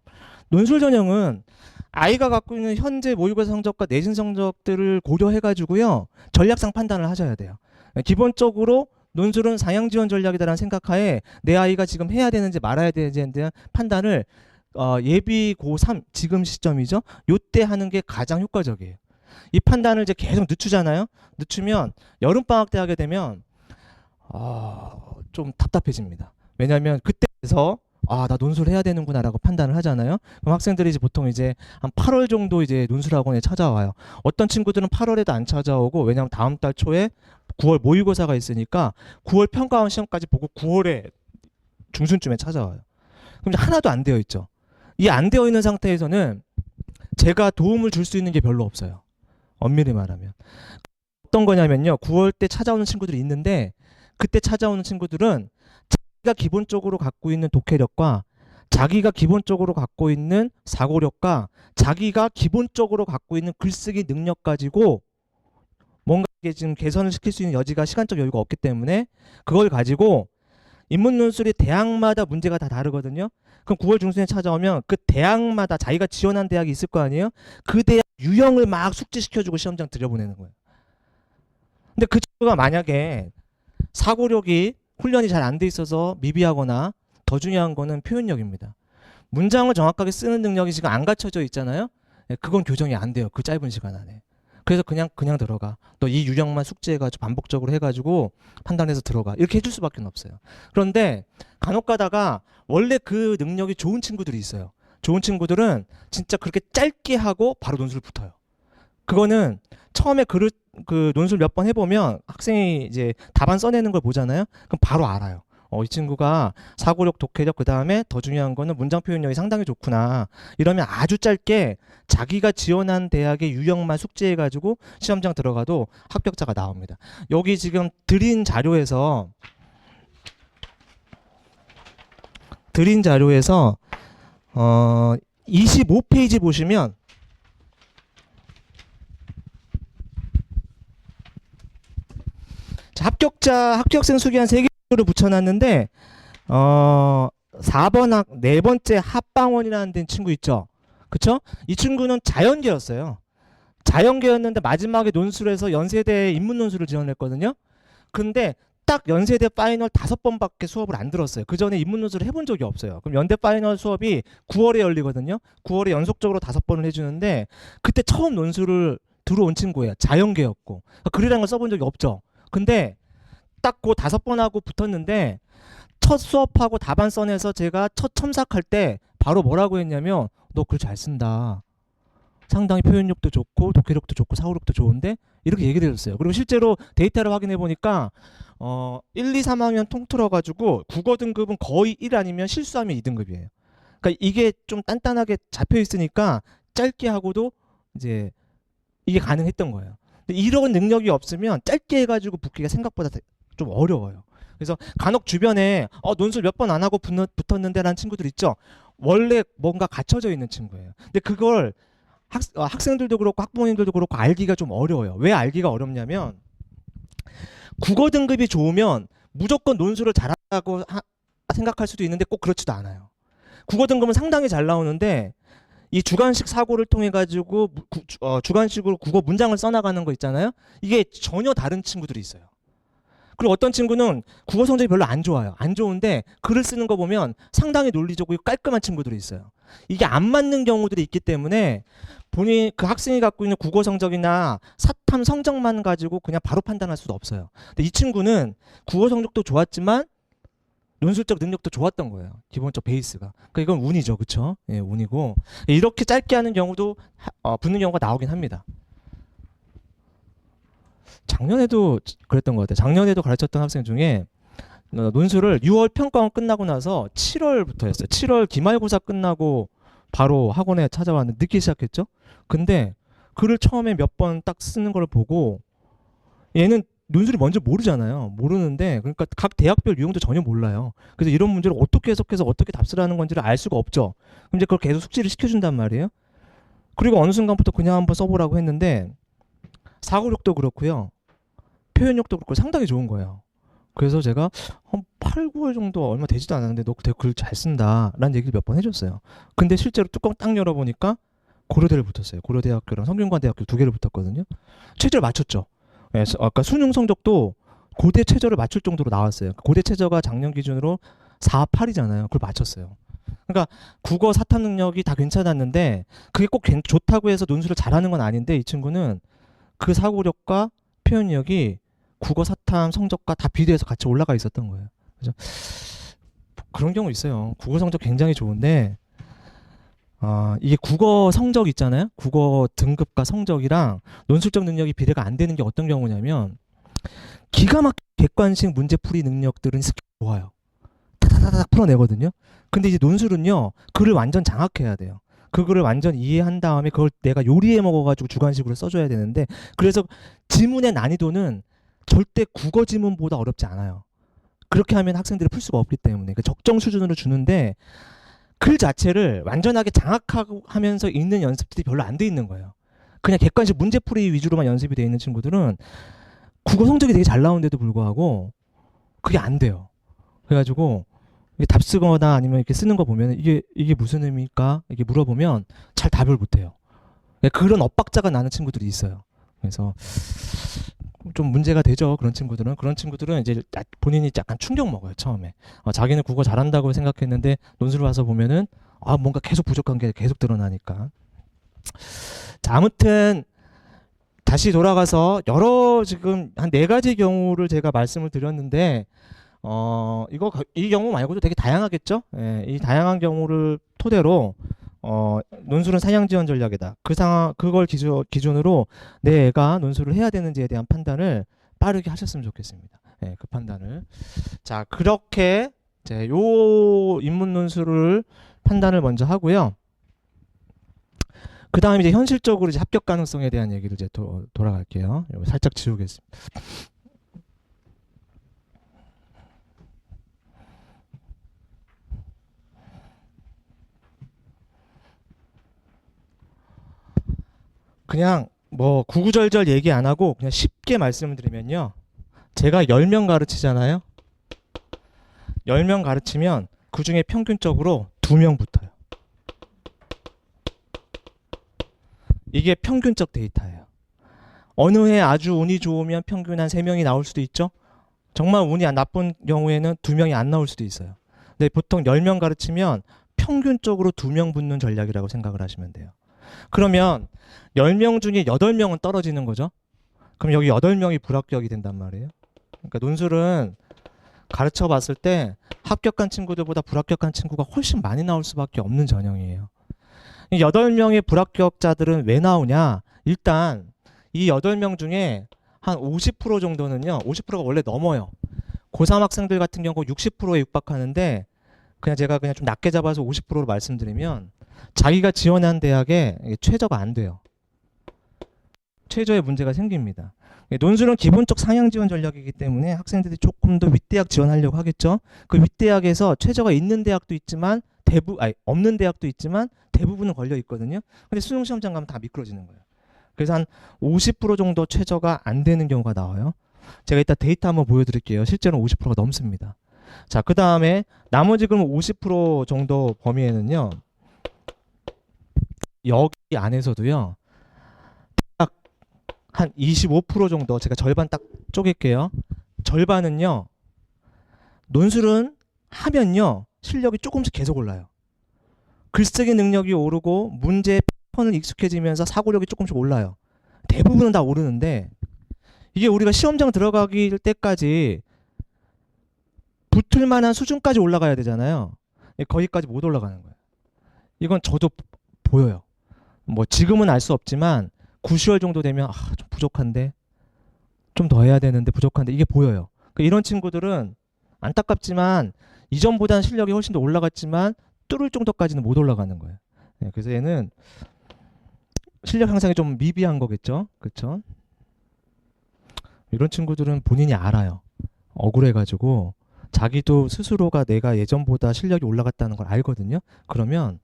논술 전형은 아이가 갖고 있는 현재 모의고사 성적과 내신 성적들을 고려해가지고요. 전략상 판단을 하셔야 돼요. 기본적으로 논술은 상향 지원 전략이다라는 생각하에 내 아이가 지금 해야 되는지 말아야 되는지에 대한 판단을 예비 고3 지금 시점이죠. 요때 하는 게 가장 효과적이에요. 이 판단을 이제 계속 늦추잖아요. 늦추면 여름방학 때 하게 되면 좀 답답해집니다. 왜냐하면 그때에서 나 논술 해야 되는구나라고 판단을 하잖아요. 그럼 학생들이 이제 보통 이제 한 8월 정도 이제 논술학원에 찾아와요. 어떤 친구들은 8월에도 안 찾아오고, 왜냐하면 다음 달 초에 9월 모의고사가 있으니까 9월 평가원 시험까지 보고 9월에 중순쯤에 찾아와요. 그럼 이제 하나도 안 되어 있죠. 이 안 되어 있는 상태에서는 제가 도움을 줄 수 있는 게 별로 없어요. 엄밀히 말하면. 어떤 거냐면요. 9월 때 찾아오는 친구들이 있는데, 그때 찾아오는 친구들은 자기가 기본적으로 갖고 있는 독해력과 자기가 기본적으로 갖고 있는 사고력과 자기가 기본적으로 갖고 있는 글쓰기 능력 가지고 뭔가 지금 개선을 시킬 수 있는 여지가, 시간적 여유가 없기 때문에 그걸 가지고 인문 논술이 대학마다 문제가 다 다르거든요. 그럼 9월 중순에 찾아오면 그 대학마다 자기가 지원한 대학이 있을 거 아니에요? 그 대학 유형을 막 숙지시켜주고 시험장 들여보내는 거예요. 근데 그 친구가 만약에 사고력이 훈련이 잘 안 돼 있어서 미비하거나, 더 중요한 거는 표현력입니다. 문장을 정확하게 쓰는 능력이 지금 안 갖춰져 있잖아요. 그건 교정이 안 돼요. 그 짧은 시간 안에. 그래서 그냥 들어가. 너 이 유형만 숙지해가지고 반복적으로 해가지고 판단해서 들어가. 이렇게 해줄 수밖에 없어요. 그런데 간혹 가다가 원래 그 능력이 좋은 친구들이 있어요. 좋은 친구들은 진짜 그렇게 짧게 하고 바로 논술 붙어요. 그거는 처음에 그 논술 몇 번 해보면 학생이 이제 답안 써내는 걸 보잖아요. 그럼 바로 알아요. 이 친구가 사고력, 독해력, 그 다음에 더 중요한 거는 문장 표현력이 상당히 좋구나. 이러면 아주 짧게 자기가 지원한 대학의 유형만 숙지해가지고 시험장 들어가도 합격자가 나옵니다. 여기 지금 드린 자료에서 25페이지 보시면 합격생 수기 한 3개를 붙여놨는데 4번 네 번째 합방원이라는 데 친구 있죠. 그쵸? 이 친구는 자연계였어요. 자연계였는데 마지막에 논술에서 연세대 인문 논술을 지원했거든요. 근데 딱 연세대 파이널 5번밖에 수업을 안 들었어요. 그 전에 인문 논술을 해본 적이 없어요. 그럼 연대 파이널 수업이 9월에 열리거든요. 9월에 연속적으로 5번을 해주는데 그때 처음 논술을 들어온 친구예요. 자연계였고. 글이라는 걸 써본 적이 없죠. 근데 딱 그 5번하고 붙었는데 첫 수업하고 답안 써내서 제가 첫 첨삭할 때 바로 뭐라고 했냐면, 너 글 잘 쓴다. 상당히 표현력도 좋고 독해력도 좋고 사고력도 좋은데, 이렇게 얘기를 해줬어요. 그리고 실제로 데이터를 확인해 보니까 1, 2, 3학년 통틀어 가지고 국어 등급은 거의 1 아니면 실수하면 2등급이에요. 그러니까 이게 좀 단단하게 잡혀 있으니까 짧게 하고도 이제 이게 가능했던 거예요. 근데 이런 능력이 없으면 짧게 해가지고 붙기가 생각보다 좀 어려워요. 그래서 간혹 주변에 논술 몇 번 안 하고 붙었는데 라는 친구들 있죠. 원래 뭔가 갖춰져 있는 친구예요. 근데 그걸 학생들도 그렇고 학부모님들도 그렇고 알기가 좀 어려워요. 왜 알기가 어렵냐면, 국어 등급이 좋으면 무조건 논술을 잘한다고 생각할 수도 있는데 꼭 그렇지도 않아요. 국어 등급은 상당히 잘 나오는데 이 주관식 사고를 통해 가지고 주관식으로 국어 문장을 써나가는 거 있잖아요. 이게 전혀 다른 친구들이 있어요. 그리고 어떤 친구는 국어 성적이 별로 안 좋아요. 안 좋은데 글을 쓰는 거 보면 상당히 논리적이고 깔끔한 친구들이 있어요. 이게 안 맞는 경우들이 있기 때문에 본인 그 학생이 갖고 있는 국어 성적이나 사탐 성적만 가지고 그냥 바로 판단할 수도 없어요. 근데 이 친구는 국어 성적도 좋았지만 논술적 능력도 좋았던 거예요. 기본적 베이스가. 그러니까 이건 운이죠, 그렇죠? 예, 운이고 이렇게 짧게 하는 경우도 붙는 경우가 나오긴 합니다. 작년에도 그랬던 것 같아요. 작년에도 가르쳤던 학생 중에 논술을 6월 평가원 끝나고 나서 7월부터 했어요. 7월 기말고사 끝나고 바로 학원에 찾아왔는데 늦게 시작했죠. 근데 글을 처음에 몇 번 딱 쓰는 걸 보고, 얘는 논술이 뭔지 모르잖아요. 모르는데, 그러니까 각 대학별 유형도 전혀 몰라요. 그래서 이런 문제를 어떻게 해석해서 어떻게 답을 하는 건지를 알 수가 없죠. 그럼 이제 그걸 계속 숙지를 시켜준단 말이에요. 그리고 어느 순간부터 그냥 한번 써보라고 했는데 사고력도 그렇고요, 표현력도 그렇고 상당히 좋은 거예요. 그래서 제가 한 8, 9월 정도 얼마 되지도 않았는데 너 글 잘 쓴다 라는 얘기를 몇 번 해줬어요. 근데 실제로 뚜껑 딱 열어보니까 고려대를 붙었어요. 고려대학교랑 성균관대학교 2개를 붙었거든요. 최저를 맞췄죠. 네, 아까 수능 성적도 고대 최저를 맞출 정도로 나왔어요. 고대 최저가 작년 기준으로 4, 8이잖아요. 그걸 맞췄어요. 그러니까 국어 사탐 능력이 다 괜찮았는데 그게 꼭 좋다고 해서 논술을 잘하는 건 아닌데 이 친구는 그 사고력과 표현력이 국어 사탐 성적과 다 비례해서 같이 올라가 있었던 거예요. 그죠? 그런 경우 있어요. 국어 성적 굉장히 좋은데 이게 국어 성적 있잖아요. 국어 등급과 성적이랑 논술적 능력이 비례가 안 되는 게 어떤 경우냐면 기가 막힌 객관식 문제풀이 능력들은 좋아요. 타다다닥 풀어내거든요. 근데 이제 논술은요, 글을 완전 장악해야 돼요. 그 글을 완전 이해한 다음에 그걸 내가 요리해 먹어가지고 주관식으로 써줘야 되는데, 그래서 지문의 난이도는 절대 국어 지문보다 어렵지 않아요. 그렇게 하면 학생들이 풀 수가 없기 때문에 그 적정 수준으로 주는데 글 자체를 완전하게 장악하고 하면서 읽는 연습들이 별로 안 돼 있는 거예요. 그냥 객관식 문제풀이 위주로만 연습이 돼 있는 친구들은 국어 성적이 되게 잘 나오는데도 불구하고 그게 안 돼요. 그래가지고 답 쓰거나 아니면 이렇게 쓰는 거 보면 이게 무슨 의미일까 이렇게 물어보면 잘 답을 못해요. 그런 엇박자가 나는 친구들이 있어요. 그래서 좀 문제가 되죠. 그런 친구들은 이제 본인이 약간 충격 먹어요. 처음에 자기는 국어 잘한다고 생각했는데 논술 와서 보면은 뭔가 계속 부족한 게 계속 드러나니까. 자, 아무튼 다시 돌아가서 여러 지금 한 4가지 경우를 제가 말씀을 드렸는데 이 경우 말고도 되게 다양하겠죠. 예, 이 다양한 경우를 토대로 논술은 사양 지원 전략이다. 그걸 기준으로 내 애가 논술을 해야 되는지에 대한 판단을 빠르게 하셨으면 좋겠습니다. 예, 그 판단을. 자, 그렇게 이제 요 인문 논술을 판단을 먼저 하고요. 그 다음에 이제 현실적으로 이제 합격 가능성에 대한 얘기를 이제 돌아갈게요. 이거 살짝 지우겠습니다. 그냥 뭐 구구절절 얘기 안 하고 그냥 쉽게 말씀을 드리면요. 제가 10명 가르치잖아요. 10명 가르치면 그 중에 평균적으로 2명 붙어요. 이게 평균적 데이터예요. 어느 해 아주 운이 좋으면 평균 한 3명이 나올 수도 있죠. 정말 운이 나쁜 경우에는 2명이 안 나올 수도 있어요. 근데 보통 10명 가르치면 평균적으로 2명 붙는 전략이라고 생각을 하시면 돼요. 그러면 10명 중에 8명은 떨어지는 거죠. 그럼 여기 8명이 불합격이 된단 말이에요. 그러니까 논술은 가르쳐 봤을 때 합격한 친구들보다 불합격한 친구가 훨씬 많이 나올 수밖에 없는 전형이에요. 이 8명의 불합격자들은 왜 나오냐? 일단 이 8명 중에 한 50% 정도는요. 50%가 원래 넘어요. 고3 학생들 같은 경우 60%에 육박하는데 제가 좀 낮게 잡아서 50%로 말씀드리면 자기가 지원한 대학에 최저가 안 돼요. 최저의 문제가 생깁니다. 논술은 기본적 상향 지원 전략이기 때문에 학생들이 조금 더 윗대학 지원하려고 하겠죠. 그 윗대학에서 최저가 있는 대학도 있지만 없는 대학도 있지만 대부분은 걸려 있거든요. 근데 수능 시험장 가면 다 미끄러지는 거예요. 그래서 한 50% 정도 최저가 안 되는 경우가 나와요. 제가 이따 데이터 한번 보여드릴게요. 실제로는 50%가 넘습니다. 자, 그 다음에 나머지 그럼 50% 정도 범위에는요. 여기 안에서도요. 딱 한 25% 정도 제가 절반 딱 쪼갤게요. 절반은요. 논술은 하면요. 실력이 조금씩 계속 올라요. 글쓰기 능력이 오르고 문제 패턴을 익숙해지면서 사고력이 조금씩 올라요. 대부분은 다 오르는데 이게 우리가 시험장 들어가기 때까지 붙을 만한 수준까지 올라가야 되잖아요. 거기까지 못 올라가는 거예요. 이건 저도 보여요. 뭐 지금은 알 수 없지만 9, 10월 정도 되면 좀 부족한데 좀 더 해야 되는데 부족한데 이게 보여요. 이런 친구들은 안타깝지만 이전보다는 실력이 훨씬 더 올라갔지만 뚫을 정도까지는 못 올라가는 거예요. 그래서 얘는 실력 향상이 좀 미비한 거겠죠. 그렇죠? 이런 친구들은 본인이 알아요. 억울해가지고 자기도 스스로가 내가 예전보다 실력이 올라갔다는 걸 알거든요. 그러면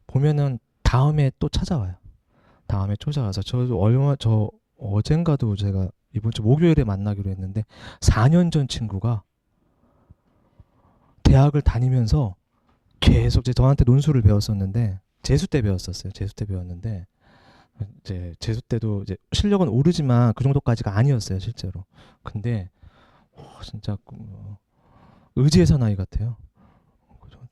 보면은 다음에 또 찾아와요. 다음에 찾아와서 저 어젠가도 제가 이번 주 목요일에 만나기로 했는데 4년 전 친구가 대학을 다니면서 계속 저한테 논술을 배웠었는데 재수 때 배웠었어요. 재수 때 배웠는데 이제 재수 때도 이제 실력은 오르지만 그 정도까지가 아니었어요, 실제로. 근데 진짜 의지의 사나이 같아요.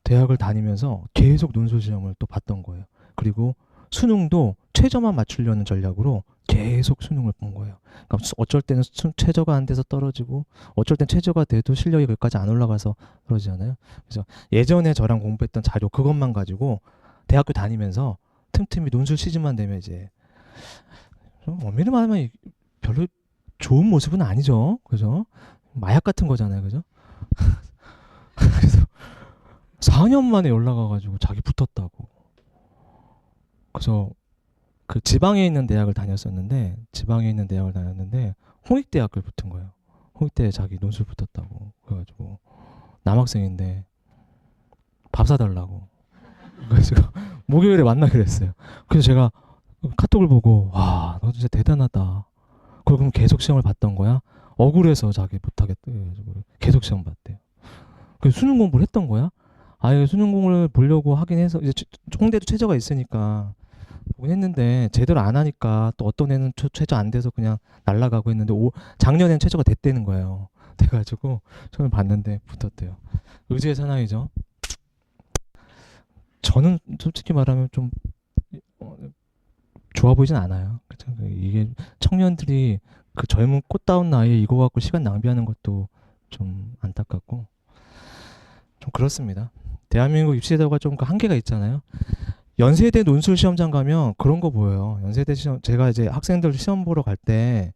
대학을 다니면서 계속 논술 시험을 또 봤던 거예요. 그리고 수능도 최저만 맞추려는 전략으로 계속 수능을 본 거예요. 그러니까 어쩔 때는 최저가 안 돼서 떨어지고 어쩔 땐 최저가 돼도 실력이 거기까지 안 올라가서 떨어지잖아요. 그래서 예전에 저랑 공부했던 자료 그것만 가지고 대학교 다니면서 틈틈이 논술 시즌만 되면 이제 좀 엄밀히 말하면 별로 좋은 모습은 아니죠. 그죠? 마약 같은 거잖아요. 그죠? 그래서 4년 만에 연락 와가지고 자기 붙었다고. 그래서 그 지방에 있는 대학을 다녔는데 홍익대학을 붙은 거예요. 홍익대에 자기 논술 붙었다고. 그래가지고 남학생인데 밥 사달라고. 그래서 목요일에 만나기로 했어요. 그래서 제가 카톡을 보고 와, 너 진짜 대단하다. 그럼 계속 시험을 봤던 거야? 억울해서 자기 못하겠다. 계속 시험 봤대요. 그래서 수능 공부를 했던 거야? 아예 수능 공부를 보려고 하긴 해서 이제 홍대도 최저가 있으니까 보긴 했는데 제대로 안 하니까 또 어떤 애는 최저 안 돼서 그냥 날라가고 했는데 작년엔 최저가 됐다는 거예요. 돼가지고 처음에 봤는데 붙었대요. 의지의 사나이죠. 저는 솔직히 말하면 좀 좋아 보이진 않아요. 그쵸? 이게 청년들이 그 젊은 꽃다운 나이에 이거 갖고 시간 낭비하는 것도 좀 안타깝고 좀 그렇습니다. 대한민국 입시제도가 좀 그 한계가 있잖아요. 연세대 논술 시험장 가면 그런 거 보여요. 연세대 시험 제가 이제 학생들 시험 보러 갈 때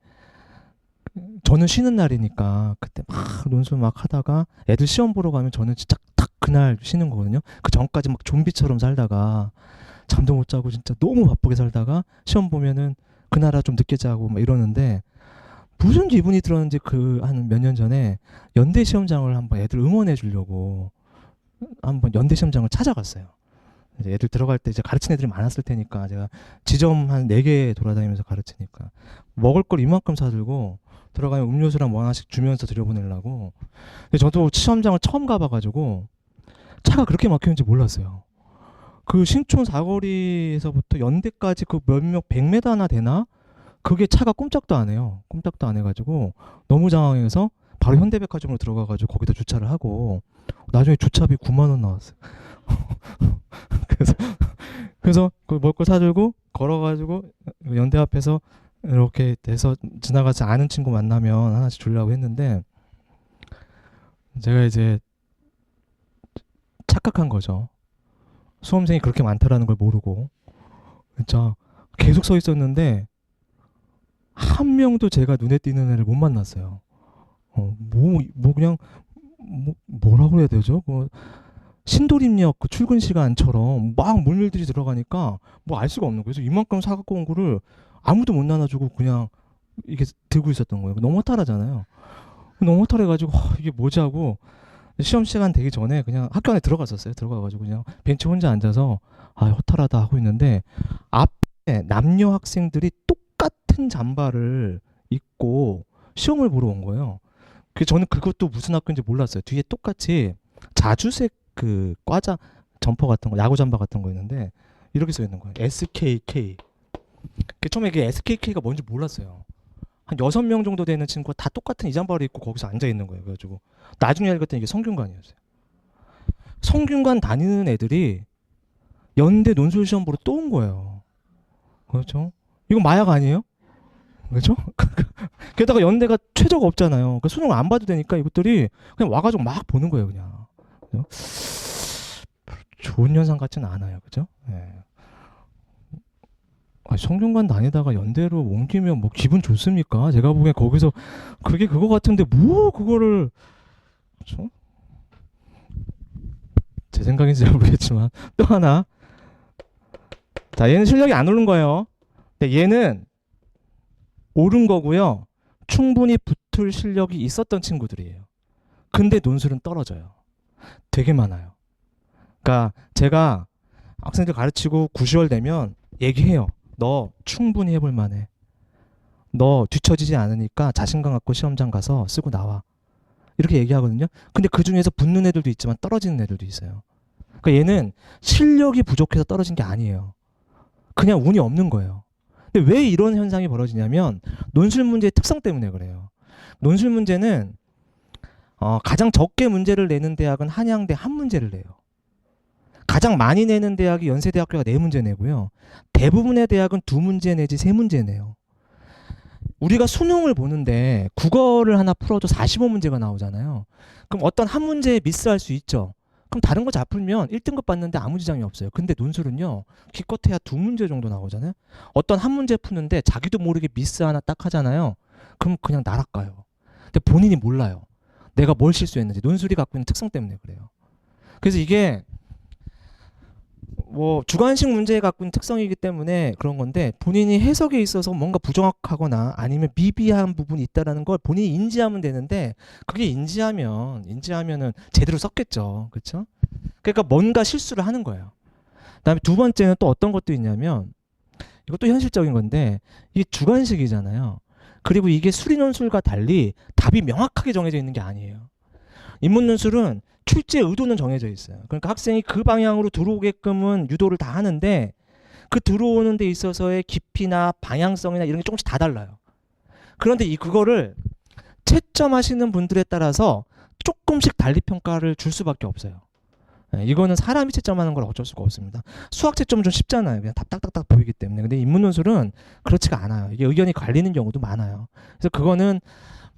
저는 쉬는 날이니까 그때 막 논술 막 하다가 애들 시험 보러 가면 저는 진짜 딱 그날 쉬는 거거든요. 그 전까지 막 좀비처럼 살다가 잠도 못 자고 진짜 너무 바쁘게 살다가 시험 보면은 그날아 좀 늦게 자고 막 이러는데 무슨 기분이 들었는지 그 한 몇 년 전에 연대 시험장을 한번 애들 응원해 주려고 한번 연대 시험장을 찾아갔어요. 이제 애들 들어갈 때 이제 가르치는 애들이 많았을 테니까 제가 지점 한 4개 돌아다니면서 가르치니까 먹을 걸 이만큼 사들고 들어가면 음료수랑 뭐 하나씩 주면서 들여보내려고. 근데 저도 시험장을 처음 가봐가지고 차가 그렇게 막히는지 몰랐어요. 그 신촌 사거리에서부터 연대까지 그 몇몇 100m나 되나? 그게 차가 꼼짝도 안 해요. 꼼짝도 안 해가지고 너무 당황해서 바로 현대백화점으로 들어가가지고 거기다 주차를 하고 나중에 주차비 9만 원 나왔어요. 그래서 그 먹을 거 사들고 걸어가지고 연대 앞에서 이렇게 돼서 지나가서 아는 친구 만나면 하나씩 주려고 했는데 제가 이제 착각한 거죠. 수험생이 그렇게 많다라는 걸 모르고 진짜 계속 서 있었는데 한 명도 제가 눈에 띄는 애를 못 만났어요. 그냥 뭐라고 해야 되죠? 신도림역 그 출근 시간처럼 막 물밀들이 들어가니까 뭐 알 수가 없는 거예요. 그래서 이만큼 사갖고 온 거를 아무도 못 나눠주고 그냥 이게 들고 있었던 거예요. 너무 허탈하잖아요. 너무 허탈해가지고 이게 뭐지 하고 시험 시간 되기 전에 그냥 학교 안에 들어갔었어요. 들어가가지고 그냥 벤치 혼자 앉아서 허탈하다 하고 있는데 앞에 남녀 학생들이 똑같은 잠바를 입고 시험을 보러 온 거예요. 그 저는 그것도 무슨 학교인지 몰랐어요. 뒤에 똑같이 자주색 그 과자 점퍼 같은 거, 야구 잠바 같은 거 있는데 이렇게 써 있는 거예요. SKK. 처음에 이게 SKK가 뭔지 몰랐어요. 한 6명 정도 되는 친구가 다 똑같은 이 잠바를 입고 거기서 앉아 있는 거예요. 그래가지고 나중에 알고 봤더니 이게 성균관이었어요. 성균관 다니는 애들이 연대 논술 시험 보러 또 온 거예요. 그렇죠? 이거 마약 아니에요? 그렇죠? 게다가 연대가 최저가 없잖아요. 그 수능을 안 봐도 되니까 이것들이 그냥 와가지고 막 보는 거예요, 그냥. 그죠? 좋은 현상 같지는 않아요, 그죠? 네. 성균관 다니다가 연대로 옮기면 뭐 기분 좋습니까? 제가 보기엔 거기서 그게 그거 같은데 뭐 그거를 그렇죠? 제 생각인지 잘 모르겠지만 또 하나. 자, 얘는 실력이 안 오른 거예요. 근데 얘는 오른 거고요. 충분히 붙을 실력이 있었던 친구들이에요. 근데 논술은 떨어져요. 되게 많아요. 그러니까 제가 학생들 가르치고 9시월 되면 얘기해요. 너 충분히 해볼 만해. 너 뒤처지지 않으니까 자신감 갖고 시험장 가서 쓰고 나와. 이렇게 얘기하거든요. 근데 그 중에서 붙는 애들도 있지만 떨어지는 애들도 있어요. 그러니까 얘는 실력이 부족해서 떨어진 게 아니에요. 그냥 운이 없는 거예요. 근데 왜 이런 현상이 벌어지냐면 논술 문제의 특성 때문에 그래요. 논술 문제는 가장 적게 문제를 내는 대학은 한양대 한 문제를 내요. 가장 많이 내는 대학이 연세대학교가 4문제 내고요. 대부분의 대학은 2문제 내지 3문제 내요. 우리가 수능을 보는데 국어를 하나 풀어도 45문제가 나오잖아요. 그럼 어떤 한 문제에 미스할 수 있죠. 그럼 다른 거 잘 풀면 1등급 받는데 아무 지장이 없어요. 근데 논술은요. 기껏해야 2문제 정도 나오잖아요. 어떤 한 문제 푸는데 자기도 모르게 미스 하나 딱 하잖아요. 그럼 그냥 날아가요. 근데 본인이 몰라요. 내가 뭘 실수했는지. 논술이 갖고 있는 특성 때문에 그래요. 그래서 이게 뭐 주관식 문제에 갖고 있는 특성이기 때문에 그런 건데 본인이 해석에 있어서 뭔가 부정확하거나 아니면 미비한 부분이 있다라는 걸 본인이 인지하면 되는데 그게 인지하면은 제대로 썼겠죠. 그렇죠? 그러니까 뭔가 실수를 하는 거예요. 그다음에 두 번째는 또 어떤 것도 있냐면 이것도 현실적인 건데 이게 주관식이잖아요. 그리고 이게 수리논술과 달리 답이 명확하게 정해져 있는 게 아니에요. 인문논술은 출제 의도는 정해져 있어요. 그러니까 학생이 그 방향으로 들어오게끔은 유도를 다 하는데 그 들어오는 데 있어서의 깊이나 방향성이나 이런 게 조금씩 다 달라요. 그런데 그거를 채점하시는 분들에 따라서 조금씩 달리 평가를 줄 수밖에 없어요. 이거는 사람이 채점하는 걸 어쩔 수가 없습니다. 수학 채점은 좀 쉽잖아요. 그냥 답 딱딱딱 보이기 때문에. 근데 인문논술은 그렇지가 않아요. 이게 의견이 갈리는 경우도 많아요. 그래서 그거는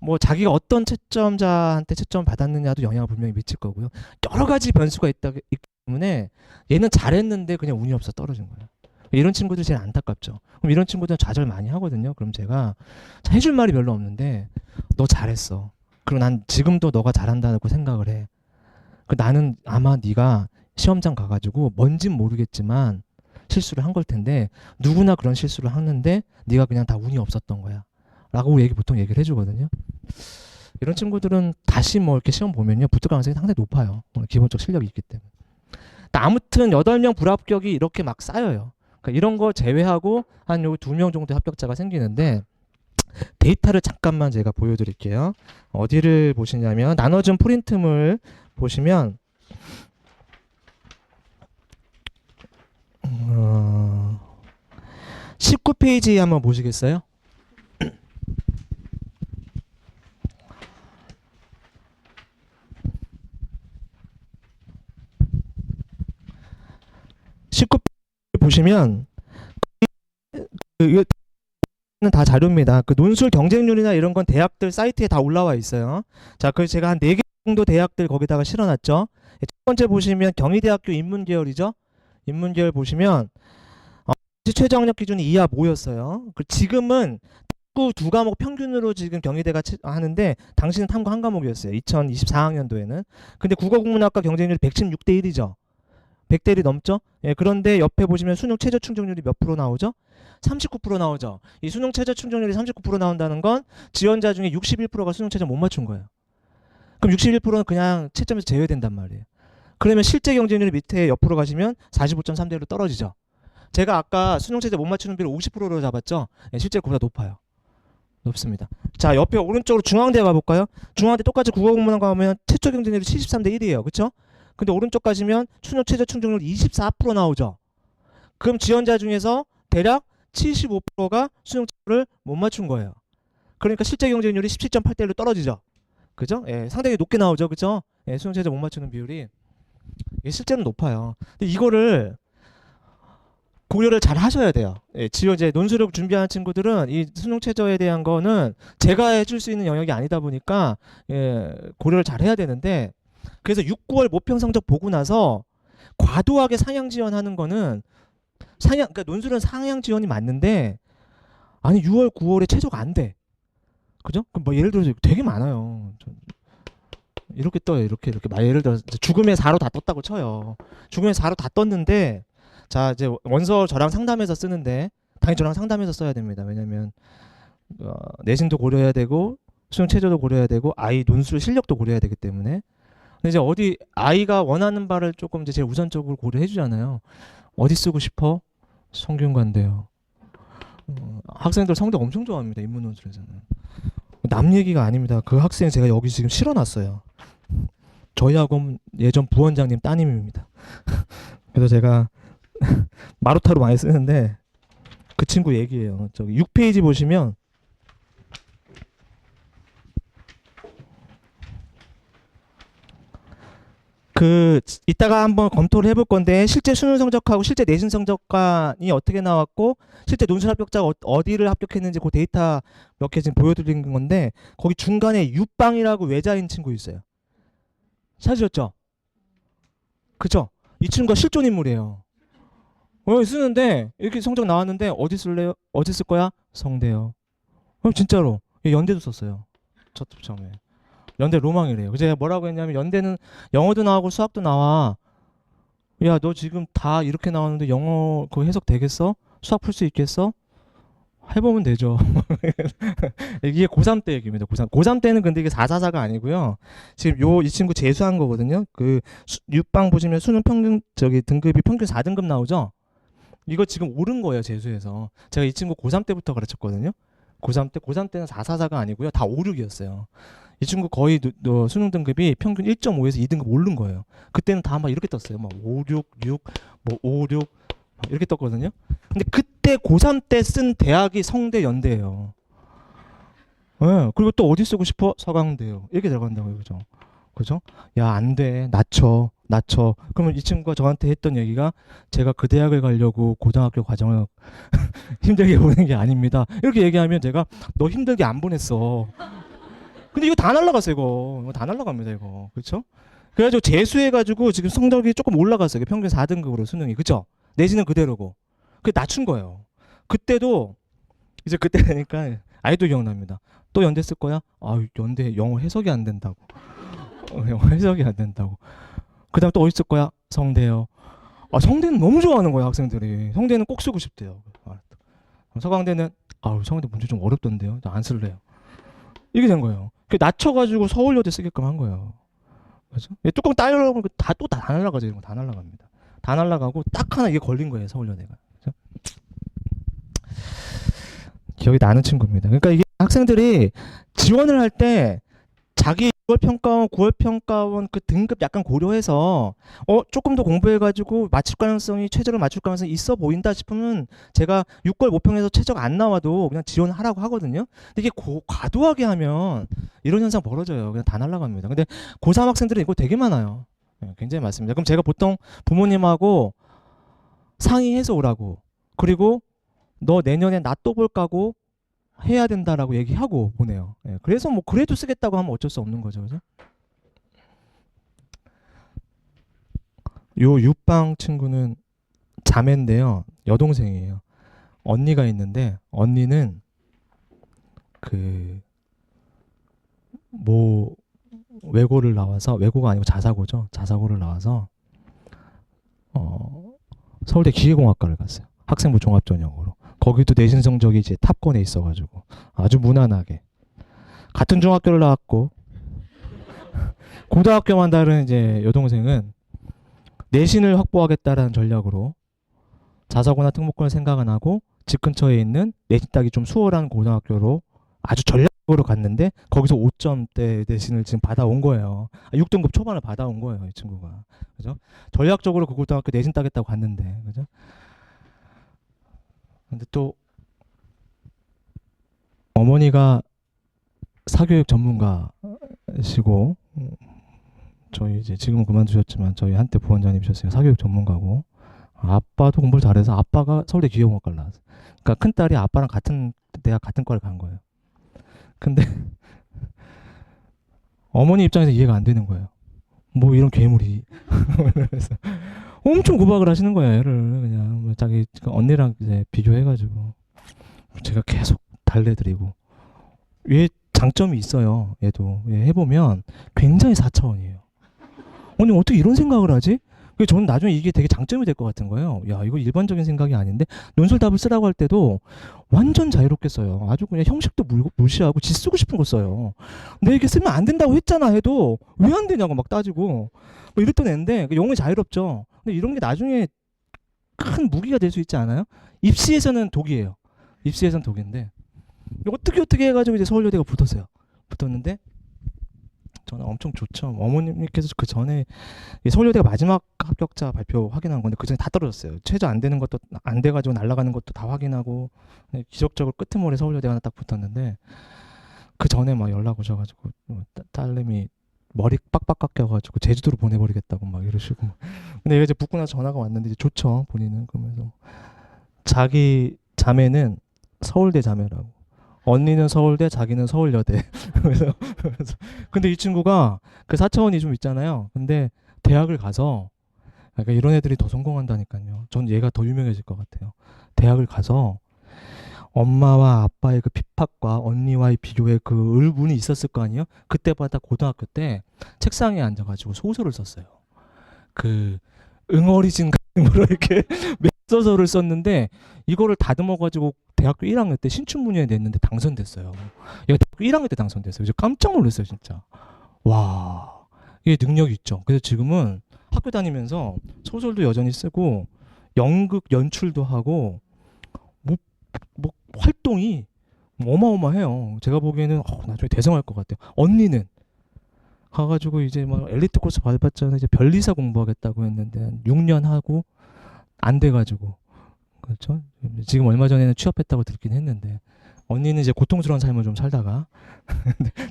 뭐 자기가 어떤 채점자한테 채점 받았느냐도 영향을 분명히 미칠 거고요. 여러 가지 변수가 있기 때문에 얘는 잘했는데 그냥 운이 없어 떨어진 거예요. 이런 친구들 제일 안타깝죠. 그럼 이런 친구들은 좌절 많이 하거든요. 그럼 제가 해줄 말이 별로 없는데 너 잘했어. 그리고 난 지금도 너가 잘한다고 생각을 해. 나는 아마 네가 시험장 가가지고 뭔진 모르겠지만 실수를 한 걸 텐데 누구나 그런 실수를 하는데 네가 그냥 다 운이 없었던 거야. 라고 보통 얘기를 해주거든요. 이런 친구들은 다시 뭐 이렇게 시험 보면요. 붙을 가능성이 상당히 높아요. 기본적 실력이 있기 때문에. 아무튼 8명 불합격이 이렇게 막 쌓여요. 그러니까 이런 거 제외하고 한 2명 정도 합격자가 생기는데 데이터를 잠깐만 제가 보여드릴게요. 어디를 보시냐면 나눠준 프린트물 보시면 19페이지 한번 보시겠어요? 보시면 이거 다 자료입니다. 그 논술 경쟁률이나 이런 건 대학들 사이트에 다 올라와 있어요. 자, 그래서 제가 한 4개 정도 대학들 거기다가 실어놨죠. 첫 번째 보시면 경희대학교 인문계열이죠. 인문계열 보시면 최저 학력 기준이 이하 모였어요. 지금은 탐구 2과목 평균으로 지금 경희대가 하는데 당시는 탐구 1과목이었어요. 2024학년도에는. 근데 국어국문학과 경쟁률이 116대 1이죠. 100대 1이 넘죠? 예, 그런데 옆에 보시면 수능 최저 충족률이 몇 프로 나오죠? 39% 나오죠. 이 수능 최저 충족률이 39% 나온다는 건 지원자 중에 61%가 수능 최저 못 맞춘 거예요. 그럼 61%는 그냥 채점에서 제외된단 말이에요. 그러면 실제 경쟁률이 밑에 옆으로 가시면 45.3대 1로 떨어지죠. 제가 아까 수능 최저 못 맞추는 비율 50%로 잡았죠? 예, 실제 그보다 높아요. 높습니다. 자, 옆에 오른쪽으로 중앙대 가볼까요? 중앙대 똑같이 국어국문학 가면 최초 경쟁률이 73대 1이에요. 그쵸? 근데 오른쪽 가시면 수능 최저 충족률 24% 나오죠. 그럼 지원자 중에서 대략 75%가 수능 최저를 못 맞춘 거예요. 그러니까 실제 경쟁률이 17.8대 1로 떨어지죠. 그죠? 예, 상당히 높게 나오죠. 그죠? 예, 수능 최저 못 맞추는 비율이. 예, 실제는 높아요. 근데 이거를 고려를 잘 하셔야 돼요. 예, 이제 논술을 준비하는 친구들은 이 수능 최저에 대한 거는 제가 해줄 수 있는 영역이 아니다 보니까 고려를 잘 해야 되는데 그래서 6, 9월 모평 성적 보고 나서 과도하게 상향 지원하는 거는 그러니까 논술은 상향 지원이 맞는데 아니 6월, 9월에 최저가 안 돼. 그죠? 그럼 뭐 예를 들어서 되게 많아요. 이렇게 떠요. 이렇게 예를 들어서 죽음의 4로 다 떴다고 쳐요. 죽음의 4로 다 떴는데 자 이제 원서 저랑 상담해서 쓰는데 당연히 저랑 상담해서 써야 됩니다. 왜냐면 내신도 고려해야 되고 수능 최저도 고려해야 되고 아이 논술 실력도 고려해야 되기 때문에 근데 이제 어디 아이가 원하는 바를 조금 이제 제일 우선적으로 고려해 주잖아요. 어디 쓰고 싶어? 성균관대요. 학생들 성적 엄청 좋아합니다. 인문논술에서는. 남 얘기가 아닙니다. 그 학생 제가 여기 지금 실어놨어요. 저희 학원 예전 부원장님 따님입니다. 그래서 제가 마루타로 많이 쓰는데 그 친구 얘기예요. 저기 6페이지 보시면 그 이따가 한번 검토를 해볼 건데 실제 수능 성적하고 실제 내신 성적관이 어떻게 나왔고 실제 논술 합격자가 어디를 합격했는지 그 데이터 몇 개 지금 보여드리는 건데 거기 중간에 육방이라고 외자인 친구 있어요. 찾으셨죠? 그쵸? 이 친구가 실존 인물이에요. 쓰는데 이렇게 성적 나왔는데 어디 쓸래요? 어디 쓸 거야? 성대요. 진짜로 연대도 썼어요. 첫 처음에. 연대 로망이래요. 그래서 제가 뭐라고 했냐면 연대는 영어도 나오고 수학도 나와. 야, 너 지금 다 이렇게 나오는데 영어 그거 해석 되겠어? 수학 풀 수 있겠어? 해보면 되죠. 이게 고3 때 얘기입니다. 고3 때는 근데 이게 444가 아니고요. 지금 이 친구 재수한 거거든요. 그 육방 보시면 수능 평균 등급이 평균 4등급 나오죠. 이거 지금 오른 거예요, 재수해서. 제가 이 친구 고3 때부터 가르쳤거든요. 고3 때는 444가 아니고요. 다 5, 6이었어요. 이 친구 거의 수능 등급이 평균 1.5에서 2등급 오른 거예요. 그때는 다 막 이렇게 떴어요. 막 5, 6, 6, 뭐 5, 6 이렇게 떴거든요. 근데 그때 고3 때 쓴 대학이 성대 연대예요. 네, 그리고 또 어디 쓰고 싶어? 서강대요. 이렇게 들어간다고요. 그죠? 그죠? 야, 안 돼. 낮춰. 그러면 이 친구가 저한테 했던 얘기가 제가 그 대학을 가려고 고등학교 과정을 힘들게 보낸 게 아닙니다. 이렇게 얘기하면 제가 너 힘들게 안 보냈어. 근데 이거 다 날라갔어요, 이거 다 날라갑니다, 이거. 그렇죠? 그래가지고 재수해가지고 지금 성적이 조금 올라갔어요. 평균 4등급으로 수능이. 그쵸? 내지는 그대로고. 그게 낮춘 거예요. 그때도 이제 그때 되니까 아이도 기억납니다. 또 연대 쓸 거야? 연대 영어 해석이 안 된다고. 영어 해석이 안 된다고. 그 다음 또 어디 쓸 거야? 성대요. 성대는 너무 좋아하는 거야, 학생들이. 성대는 꼭 쓰고 싶대요. 서강대는 성대 문제 좀 어렵던데요. 안 쓸래요. 이게 된 거예요. 낮춰가지고 서울여대 쓰게끔 한 거예요. 그죠? 뚜껑 따려면 다 날라가죠. 이런 거 다 날라갑니다. 다 날라가고 딱 하나 이게 걸린 거예요, 서울여대가. 그죠? 기억이 나는 친구입니다. 그러니까 이게 학생들이 지원을 할 때 자기 6월 평가원, 9월 평가원 그 등급 약간 고려해서 조금 더 공부해가지고 맞출 가능성이 최저를 맞출 가능성이 있어 보인다 싶으면 제가 6월 모평에서 최저가 안 나와도 그냥 지원하라고 하거든요. 근데 이게 과도하게 하면 이런 현상 벌어져요. 그냥 다 날라갑니다. 근데 고3 학생들은 이거 되게 많아요. 굉장히 많습니다. 그럼 제가 보통 부모님하고 상의해서 오라고, 그리고 너 내년에 나 또 볼 까고 해야 된다라고 얘기하고 보내요. 그래서 뭐 그래도 쓰겠다고 하면 어쩔 수 없는 거죠. 그죠? 요 육방 친구는 자매인데요. 여동생이에요. 언니가 있는데 언니는 외고를 나와서, 외고가 아니고 자사고죠. 자사고를 나와서 서울대 기계공학과를 갔어요. 학생부 종합전형으로. 거기도 내신 성적이 이제 탑권에 있어가지고 아주 무난하게 같은 중학교를 나왔고 고등학교만 다른 이제 여동생은 내신을 확보하겠다라는 전략으로 자사고나 특목고를 생각 안 하고 집 근처에 있는 내신 따기 좀 수월한 고등학교로 아주 전략적으로 갔는데 거기서 5점대 내신을 지금 받아온 거예요. 6등급 초반을 받아온 거예요, 이 친구가. 그죠? 전략적으로 그 고등학교 내신 따겠다고 갔는데, 그죠? 근데 또 어머니가 사교육 전문가시고 저희 이제 지금은 그만두셨지만 저희 한때 부원장님이셨어요. 사교육 전문가고 아빠도 공부를 잘해서 아빠가 서울대 기계공학과를 나왔어요. 그러니까 큰 딸이 아빠랑 같은 대학 같은 과를 간 거예요. 근데 어머니 입장에서 이해가 안 되는 거예요. 뭐 이런 괴물이. 그래서 엄청 구박을 하시는 거예요. 얘를 그냥 자기 언니랑 이제 비교해가지고 제가 계속 달래드리고. 얘 장점이 있어요. 얘도 얘 해보면 굉장히 4차원이에요. 아니 어떻게 이런 생각을 하지? 그래서 저는 나중에 이게 되게 장점이 될 것 같은 거예요. 야, 이거 일반적인 생각이 아닌데 논술답을 쓰라고 할 때도 완전 자유롭게 써요. 아주 그냥 형식도 무시하고 지 쓰고 싶은 거 써요. 근데 이렇게 쓰면 안 된다고 했잖아 해도 왜 안 되냐고 막 따지고 뭐 이랬던 애인데 영어이 자유롭죠. 근데 이런 게 나중에 큰 무기가 될 수 있지 않아요? 입시에서는 독이에요. 입시에서는 독인데 어떻게 해가지고 이제 서울여대가 붙었어요. 붙었는데 저는 엄청 좋죠. 어머님께서 그 전에 서울여대가 마지막 합격자 발표 확인한 건데 그 전에 다 떨어졌어요. 최저 안 되는 것도 안 돼가지고 날아가는 것도 다 확인하고 기적적으로 끄트머리 서울여대가 하나 딱 붙었는데 그 전에 막 연락 오셔가지고 딸내미 머리 빡빡 깎여가지고 제주도로 보내버리겠다고 막 이러시고. 근데 얘가 이제 붙고 나서 전화가 왔는데 이제 좋죠, 본인은. 그러면서 자기 자매는 서울대 자매라고. 언니는 서울대, 자기는 서울여대. 그래서 근데 이 친구가 그 사차원이 좀 있잖아요. 근데 대학을 가서, 그러니까 이런 애들이 더 성공한다니까요. 전 얘가 더 유명해질 것 같아요. 대학을 가서 엄마와 아빠의 그 핍박과 언니와의 비교에 그 을분이 있었을 거 아니에요? 그때마다 고등학교 때 책상에 앉아가지고 소설을 썼어요. 그 응어리진 가슴으로 이렇게 웹소설을 썼는데 이거를 다듬어가지고 대학교 1학년 때 신춘문예에 냈는데 당선됐어요. 얘가 대학교 1학년 때 당선됐어요. 그래서 깜짝 놀랐어요, 진짜. 와, 이게 능력이 있죠. 그래서 지금은 학교 다니면서 소설도 여전히 쓰고 연극 연출도 하고 뭐, 뭐 활동이 어마어마해요. 제가 보기에는 나중에 대성할 것 같아요. 언니는 가가지고 이제 막 엘리트 코스 받았잖아요. 이제 변리사 공부하겠다고 했는데 한 6년 하고 안 돼가지고, 그렇죠. 지금 얼마 전에는 취업했다고 듣긴 했는데 언니는 이제 고통스러운 삶을 좀 살다가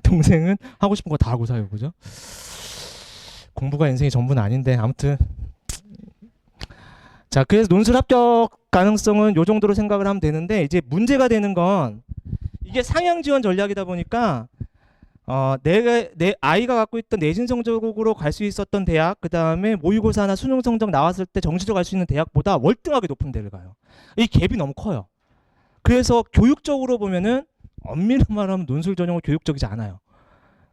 동생은 하고 싶은 거 다 하고 살고, 그죠. 공부가 인생의 전부는 아닌데 아무튼 자, 그래서 논술 합격 가능성은 요 정도로 생각을 하면 되는데, 이제 문제가 되는 건 이게 상향 지원 전략이다 보니까 내 아이가 갖고 있던 내신 성적으로 갈 수 있었던 대학, 그 다음에 모의고사나 수능 성적 나왔을 때 정시로 갈 수 있는 대학보다 월등하게 높은 데를 가요. 이 갭이 너무 커요. 그래서 교육적으로 보면은 엄밀히 말하면 논술 전형은 교육적이지 않아요.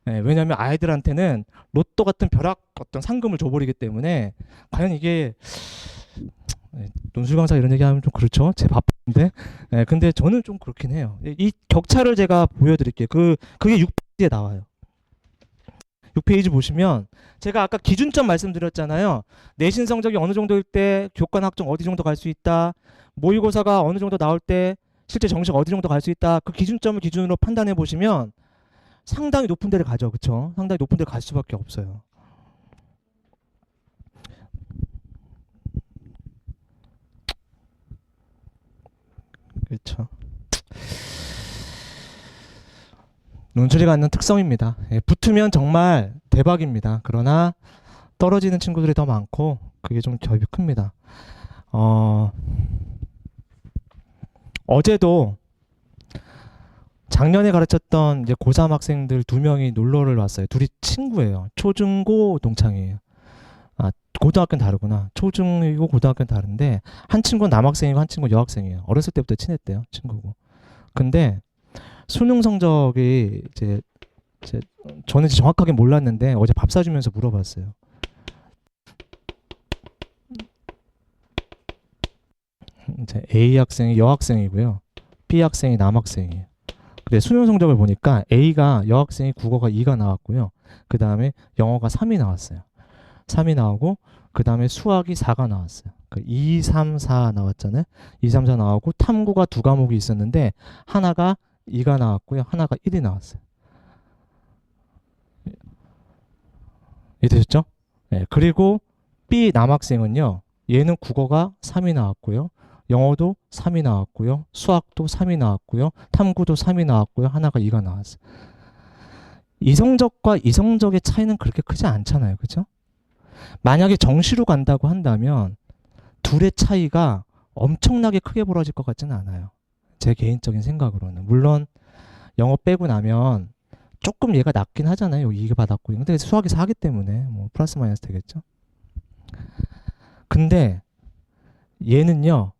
예, 왜냐하면 아이들한테는 로또 같은 벼락 어떤 상금을 줘버리기 때문에 과연 이게 논술 강사 이런 얘기하면 좀 그렇죠. 제 바쁜데. 예, 근데 저는 좀 그렇긴 해요. 이 격차를 제가 보여드릴게요. 그게 6페이지에 나와요. 6페이지 보시면 제가 아까 기준점 말씀드렸잖아요. 내신 성적이 어느 정도일 때 교권 학종 어디 정도 갈 수 있다. 모의고사가 어느 정도 나올 때 실제 정시가 어디 정도 갈 수 있다. 그 기준점을 기준으로 판단해 보시면 상당히 높은 데를 가죠. 그렇죠? 상당히 높은 데를 갈 수밖에 없어요. 그렇죠. 논술이 갖는 특성입니다. 예, 붙으면 정말 대박입니다. 그러나 떨어지는 친구들이 더 많고 그게 좀 겹이 큽니다. 어제도 작년에 가르쳤던 이제 고3 학생들 2명이 놀러를 왔어요. 둘이 친구예요. 초중고 동창이에요. 아, 고등학교는 다르구나. 초중이고 고등학교는 다른데 한 친구는 남학생이고 한 친구는 여학생이에요. 어렸을 때부터 친했대요. 친구고. 근데 수능 성적이 이제 저는 이제 정확하게 몰랐는데 어제 밥 사주면서 물어봤어요. 이제 A 학생이 여학생이고요. B 학생이 남학생이에요. 근데 수능 성적을 보니까 A가 여학생이 국어가 2가 나왔고요. 그 다음에 영어가 3이 나왔어요. 3이 나오고 그 다음에 수학이 4가 나왔어요. 그 2, 3, 4 나왔잖아요. 2, 3, 4 나오고 탐구가 2과목이 있었는데 하나가 2가 나왔고요. 하나가 1이 나왔어요. 이해되셨죠? 네, 그리고 B 남학생은요. 얘는 국어가 3이 나왔고요. 영어도 3이 나왔고요. 수학도 3이 나왔고요. 탐구도 3이 나왔고요. 하나가 2가 나왔어요. 이 성적과 이 성적의 차이는 그렇게 크지 않잖아요. 그죠? 만약에 정시로 간다고 한다면 둘의 차이가 엄청나게 크게 벌어질 것 같지는 않아요. 제 개인적인 생각으로는. 물론 영어 빼고 나면 조금 얘가 낮긴 하잖아요. 2가 받았고. 근데 수학이 4기 때문에 뭐 플러스 마이너스 되겠죠. 근데 얘는요.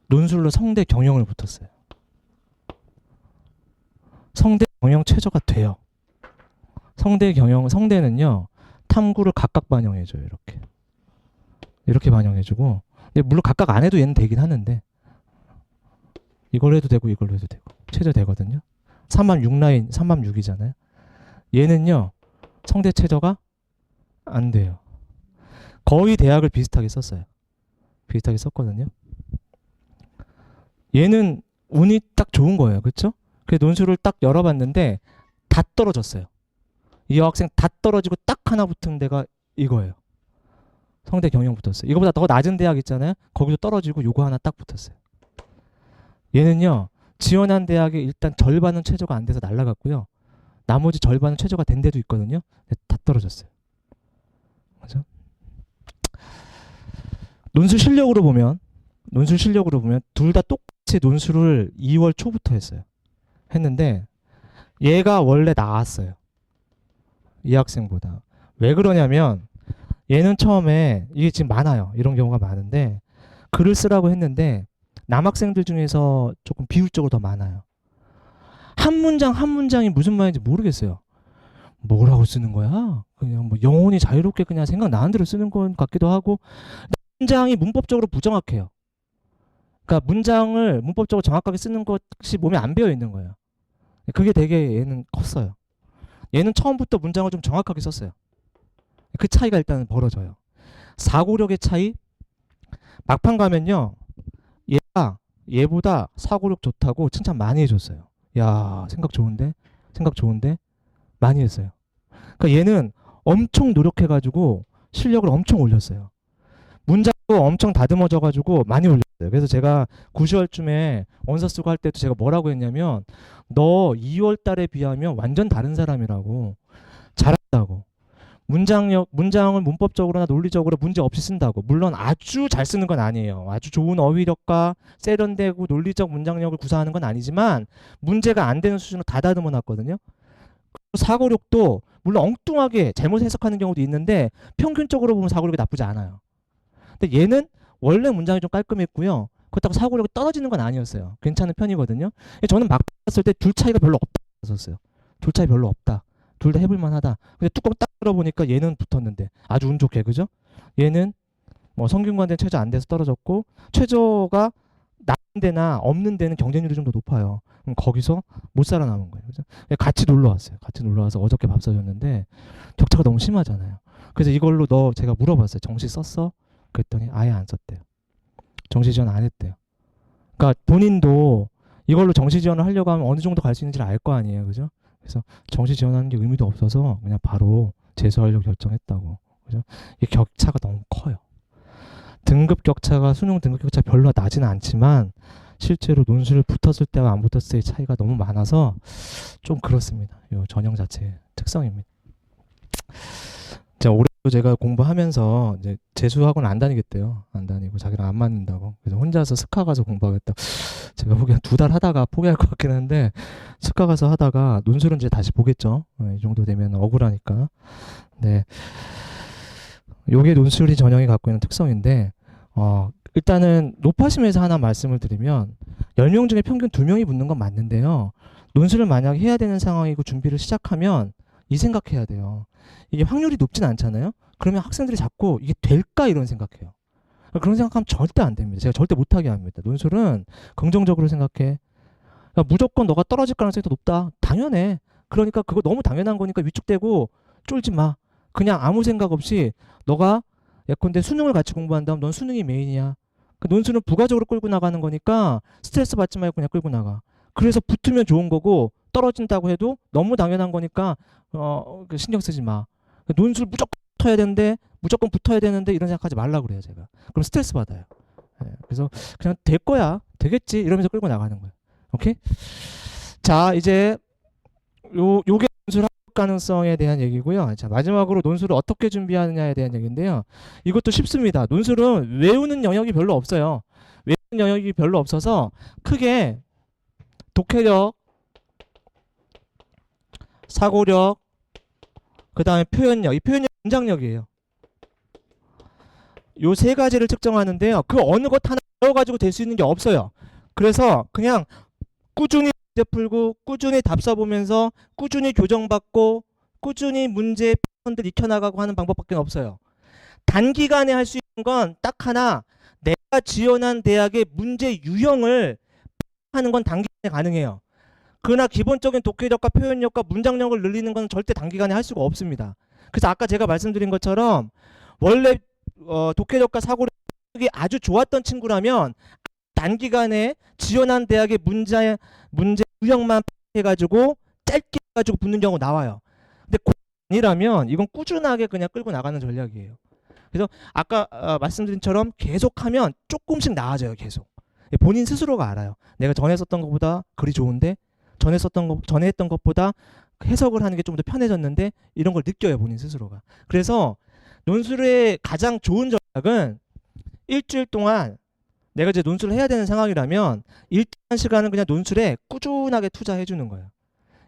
논술로 성대 경영을 붙었어요. 성대 경영 최저가 돼요. 성대 경영, 성대는요. 탐구를 각각 반영해줘요. 이렇게 반영해주고. 근데 물론 각각 안 해도 얘는 되긴 하는데 이걸 해도 되고 이걸로 해도 되고 최저 되거든요. 3만6 라인 3만6이잖아요. 얘는요. 성대 최저가 안 돼요. 거의 대학을 비슷하게 썼어요. 비슷하게 썼거든요. 얘는 운이 딱 좋은 거예요. 그렇죠? 그래서 논술을 딱 열어봤는데 다 떨어졌어요. 이 여학생 다 떨어지고 딱 하나 붙은 데가 이거예요. 성대 경영 붙었어요. 이거보다 더 낮은 대학 있잖아요. 거기도 떨어지고 요거 하나 딱 붙었어요. 얘는요. 지원한 대학에 일단 절반은 최저가 안 돼서 날라갔고요. 나머지 절반은 최저가 된 데도 있거든요. 다 떨어졌어요. 그죠? 논술 실력으로 보면 둘 다 똑같이 논술을 2월 초부터 했는데 얘가 원래 나았어요. 이 학생보다. 왜 그러냐면 얘는 처음에 이게 지금 많아요. 이런 경우가 많은데 글을 쓰라고 했는데 남학생들 중에서 조금 비율적으로 더 많아요. 한 문장 한 문장이 무슨 말인지 모르겠어요. 뭐라고 쓰는 거야? 그냥 뭐 영혼이 자유롭게 그냥 생각나는 대로 쓰는 것 같기도 하고 문장이 문법적으로 부정확해요. 그러니까 문장을 문법적으로 정확하게 쓰는 것이 몸에 안 배어 있는 거예요. 그게 되게 얘는 컸어요. 얘는 처음부터 문장을 좀 정확하게 썼어요. 그 차이가 일단 벌어져요. 사고력의 차이. 막판 가면요. 얘보다 사고력 좋다고 칭찬 많이 해줬어요. 야, 생각 좋은데? 많이 했어요. 그러니까 얘는 엄청 노력해가지고 실력을 엄청 올렸어요. 문장도 엄청 다듬어져가지고 많이 올렸어요. 그래서 제가 9월쯤에 원서 쓰고 할 때도 제가 뭐라고 했냐면 너 2월 달에 비하면 완전 다른 사람이라고. 잘한다고. 문장을 문법적으로나 논리적으로 문제 없이 쓴다고. 물론 아주 잘 쓰는 건 아니에요. 아주 좋은 어휘력과 세련되고 논리적 문장력을 구사하는 건 아니지만 문제가 안 되는 수준으로 다 다듬어 놨거든요. 사고력도 물론 엉뚱하게 잘못 해석하는 경우도 있는데 평균적으로 보면 사고력이 나쁘지 않아요. 근데 얘는 원래 문장이 좀 깔끔했고요. 그렇다고 사고력이 떨어지는 건 아니었어요. 괜찮은 편이거든요. 저는 막 봤을 때 둘 차이가 별로 없다 썼어요. 둘 차이 별로 없다. 둘 다 해볼 만하다. 근데 뚜껑 딱 열어보니까 얘는 붙었는데 아주 운 좋게, 그죠? 얘는 뭐 성균관대는 최저 안 돼서 떨어졌고 최저가 낮은 데나 없는 데는 경쟁률이 좀 더 높아요. 그럼 거기서 못 살아남은 거예요. 그죠? 같이 놀러 왔어요. 같이 놀러 와서 어저께 밥 사줬는데 격차가 너무 심하잖아요. 그래서 이걸로 제가 물어봤어요. 정시 썼어? 그랬더니 아예 안 썼대요. 정시 지원 안 했대요. 그러니까 본인도 이걸로 정시 지원을 하려고 하면 어느 정도 갈 수 있는지를 알 거 아니에요. 그죠? 그래서 정시 지원하는 게 의미도 없어서 그냥 바로 재수하려고 결정했다고. 그죠? 이 격차가 너무 커요. 수능 등급 격차 별로 나지는 않지만 실제로 논술을 붙었을 때와 안 붙었을 때의 차이가 너무 많아서 좀 그렇습니다. 이 전형 자체의 특성입니다. 자, 올해도 제가 공부하면서 이제 재수학원 안 다니겠대요. 안 다니고 자기랑 안 맞는다고. 그래서 혼자서 스카 가서 공부하겠다. 제가 보기엔 2달 하다가 포기할 것 같긴 한데 스카 가서 하다가 논술은 이제 다시 보겠죠. 이 정도 되면 억울하니까. 네, 요게 논술이 전형이 갖고 있는 특성인데 일단은 높아심에서 하나 말씀을 드리면 10명 중에 평균 2명이 붙는 건 맞는데요. 논술을 만약 해야 되는 상황이고 준비를 시작하면 이 생각해야 돼요. 이게 확률이 높진 않잖아요. 그러면 학생들이 자꾸 이게 될까 이런 생각해요. 그런 생각하면 절대 안 됩니다. 제가 절대 못하게 합니다. 논술은 긍정적으로 생각해. 그러니까 무조건 너가 떨어질 가능성이 더 높다. 당연해. 그러니까 그거 너무 당연한 거니까 위축되고 쫄지 마. 그냥 아무 생각 없이 너가 예컨대 수능을 같이 공부한다면 넌 수능이 메인이야. 그 논술은 부가적으로 끌고 나가는 거니까 스트레스 받지 말고 그냥 끌고 나가. 그래서 붙으면 좋은 거고 떨어진다고 해도 너무 당연한 거니까 신경 쓰지 마. 논술 무조건 붙어야 되는데 이런 생각하지 말라고 그래요, 제가. 그럼 스트레스 받아요. 그래서 그냥 될 거야, 되겠지 이러면서 끌고 나가는 거예요. 오케이? 자, 이제 요게 논술 합격 가능성에 대한 얘기고요. 자, 마지막으로 논술을 어떻게 준비하느냐에 대한 얘기인데요. 이것도 쉽습니다. 논술은 외우는 영역이 별로 없어요. 외우는 영역이 별로 없어서 크게 독해력, 사고력, 그 다음에 표현력. 이 표현력 문장력이에요. 요 세 가지를 측정하는데요. 그 어느 것 하나 배워가지고 될 수 있는 게 없어요. 그래서 그냥 꾸준히 문제 풀고 꾸준히 답 써보면서 꾸준히 교정받고 꾸준히 문제 패턴들 익혀나가고 하는 방법밖에 없어요. 단기간에 할 수 있는 건 딱 하나, 내가 지원한 대학의 문제 유형을 하는 건 단기간에 가능해요. 그러나 기본적인 독해력과 표현력과 문장력을 늘리는 건 절대 단기간에 할 수가 없습니다. 그래서 아까 제가 말씀드린 것처럼 원래 독해력과 사고력이 아주 좋았던 친구라면 단기간에 지원한 대학의 문제 유형만 해가지고 짧게 해가지고 붙는 경우 나와요. 근데 아니라면 이건 꾸준하게 그냥 끌고 나가는 전략이에요. 그래서 아까 말씀드린 처럼 계속하면 조금씩 나아져요. 계속. 본인 스스로가 알아요. 내가 전에 썼던 것보다 글이 좋은데 전에 했던 것보다 해석을 하는 게 좀 더 편해졌는데 이런 걸 느껴요, 본인 스스로가. 그래서 논술의 가장 좋은 전략은 일주일 동안 내가 이제 논술을 해야 되는 상황이라면 일정 시간은 그냥 논술에 꾸준하게 투자해 주는 거예요.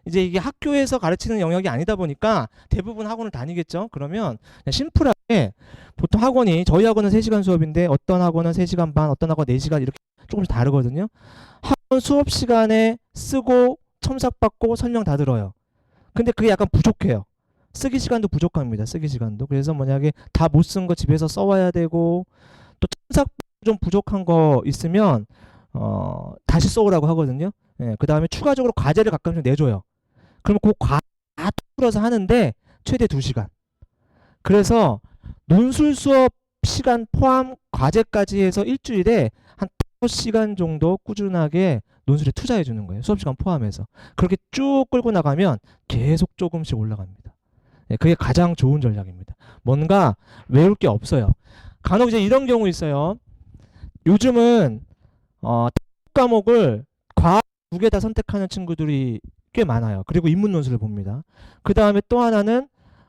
이제 이게 학교에서 가르치는 영역이 아니다 보니까 대부분 학원을 다니겠죠. 그러면 그냥 심플하게 보통 학원이 저희 학원은 3시간 수업인데 어떤 학원은 3시간 반, 어떤 학원 4시간 이렇게 조금씩 다르거든요. 학원 수업 시간에 쓰고 첨삭받고 설명 다 들어요. 근데 그게 약간 부족해요. 쓰기 시간도 부족합니다. 쓰기 시간도. 그래서 만약에 다 못 쓴 거 집에서 써와야 되고 또 첨삭 좀 부족한 거 있으면 다시 써오라고 하거든요. 예, 그 다음에 추가적으로 과제를 가끔씩 내줘요. 그러면 그 과제 다 풀어서 하는데 최대 2시간. 그래서 논술 수업 시간 포함 과제까지 해서 일주일에 한 5시간 정도 꾸준하게 논술에 투자해 주는 거예요. 수업 시간 포함해서. 그렇게 쭉 끌고 나가면 계속 조금씩 올라갑니다. 네, 그게 가장 좋은 전략입니다. 뭔가 외울 게 없어요. 간혹 이제 이런 경우 있어요. 요즘은 과목을 과학 2개 다 선택하는 친구들이 꽤 많아요. 그리고 인문 논술을 봅니다. 그 다음에 또 하나는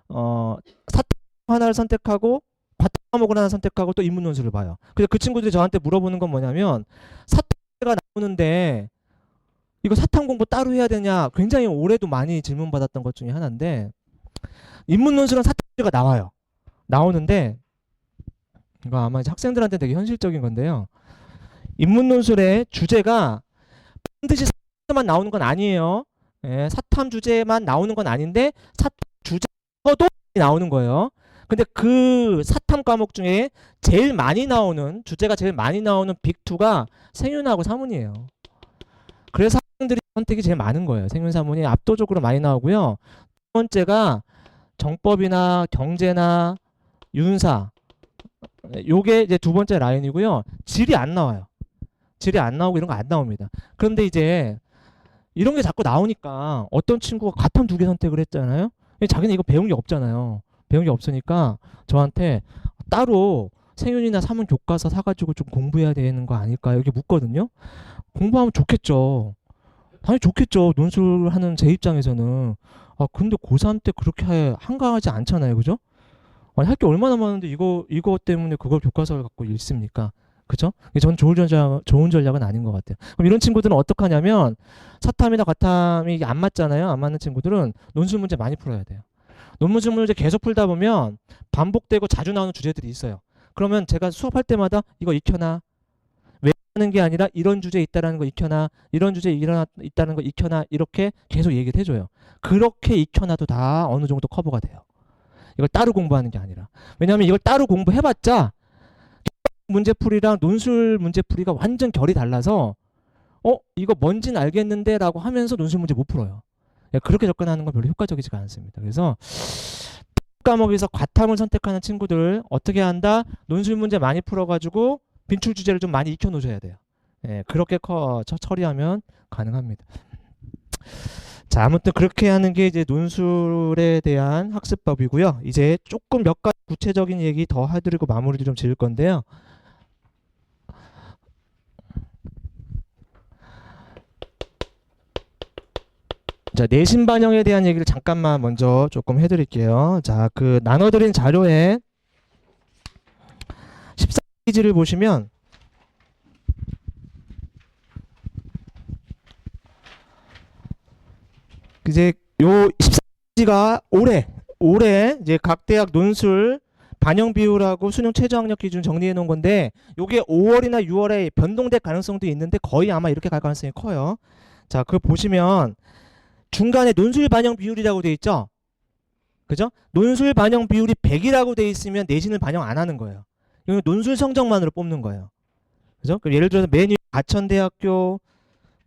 사탐 하나를 선택하고 과탐 과목을 하나 선택하고 또 인문 논술을 봐요. 그래서 그 친구들이 저한테 물어보는 건 뭐냐면 사탐가 나오는데 이거 사탐 공부 따로 해야 되냐, 굉장히 올해도 많이 질문 받았던 것 중에 하나인데, 인문 논술은 사탐가 나와요. 나오는데 이거 아마 이제 학생들한테 되게 현실적인 건데요. 인문 논술의 주제가 반드시 사탐만 나오는 건 아니에요. 예, 사탐 주제만 나오는 건 아닌데 사탐 주제도 나오는 거예요. 근데 그 사탐 과목 중에 제일 많이 나오는, 주제가 제일 많이 나오는 빅2가 생윤하고 사문이에요. 그래서 학생들이 선택이 제일 많은 거예요. 생윤 사문이 압도적으로 많이 나오고요. 두 번째가 정법이나 경제나 윤사, 요게 이제 두 번째 라인이고요. 질이 안 나와요. 질이 안 나오고 이런 거 안 나옵니다. 그런데 이제 이런 게 자꾸 나오니까 어떤 친구가 과탐 2개 선택을 했잖아요. 자기는 이거 배운 게 없잖아요. 배운 게 없으니까 저한테 따로 생윤이나 사문 교과서 사가지고 좀 공부해야 되는 거 아닐까요? 이렇게 묻거든요. 공부하면 좋겠죠. 당연히 좋겠죠. 논술하는 제 입장에서는. 아 근데 고3 때 그렇게 한가하지 않잖아요. 그죠? 아니, 할 게 얼마나 많은데 이거 때문에 그걸 교과서를 갖고 읽습니까? 그죠? 전 좋은 전략은 아닌 것 같아요. 그럼 이런 친구들은 어떻게 하냐면 사탐이나 과탐이 안 맞잖아요. 안 맞는 친구들은 논술 문제 많이 풀어야 돼요. 논술 문제 계속 풀다 보면 반복되고 자주 나오는 주제들이 있어요. 그러면 제가 수업할 때마다 이거 익혀놔. 왜 하는 게 아니라 이런 주제 있다라는 거 익혀놔. 이런 주제 있다는 거 익혀놔. 이렇게 계속 얘기를 해줘요. 그렇게 익혀놔도 다 어느 정도 커버가 돼요. 이걸 따로 공부하는 게 아니라. 왜냐하면 이걸 따로 공부해봤자 문제풀이랑 논술 문제풀이가 완전 결이 달라서 이거 뭔지는 알겠는데 라고 하면서 논술 문제 못 풀어요. 그렇게 접근하는 건 별로 효과적이지가 않습니다. 그래서 과목에서 과탐을 선택하는 친구들 어떻게 한다? 논술 문제 많이 풀어가지고 빈출 주제를 좀 많이 익혀놓으셔야 돼요. 그렇게 처리하면 가능합니다. 자, 아무튼 그렇게 하는 게 이제 논술에 대한 학습법이고요. 이제 조금 몇 가지 구체적인 얘기 더 해드리고 마무리를 좀 지을 건데요. 자, 내신 반영에 대한 얘기를 잠깐만 먼저 조금 해드릴게요. 자, 그 나눠드린 자료에 14페이지를 보시면 이제 요 14페이지가 올해 이제 각 대학 논술 반영 비율하고 수능 최저학력 기준 정리해 놓은 건데 요게 5월이나 6월에 변동될 가능성도 있는데 거의 아마 이렇게 갈 가능성이 커요. 자, 그거 보시면 중간에 논술 반영 비율이라고 돼 있죠? 그죠? 논술 반영 비율이 100이라고 돼 있으면 내신을 반영 안 하는 거예요. 이건 논술 성적만으로 뽑는 거예요. 그죠? 예를 들어서 맨 위 가천대학교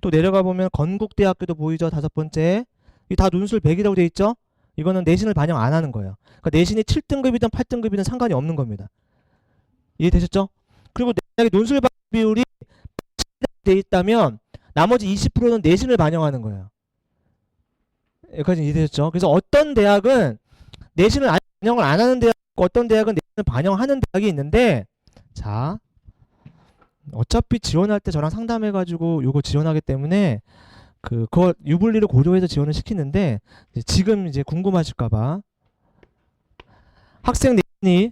또 내려가 보면 건국대학교도 보이죠? 5번째. 이 다 논술 100이라고 돼 있죠? 이거는 내신을 반영 안 하는 거예요. 그러니까 내신이 7등급이든 8등급이든 상관이 없는 겁니다. 이해되셨죠? 그리고 만약에 논술 반영 비율이 돼 있다면 나머지 20%는 내신을 반영하는 거예요. 여기까지 이해되셨죠? 그래서 어떤 대학은 내신을 반영을 안 하는 대학, 어떤 대학은 내신을 반영하는 대학이 있는데, 자, 어차피 지원할 때 저랑 상담해가지고 요거 지원하기 때문에 그걸 유불리를 고려해서 지원을 시키는데 지금 이제 궁금하실까봐 학생 내신이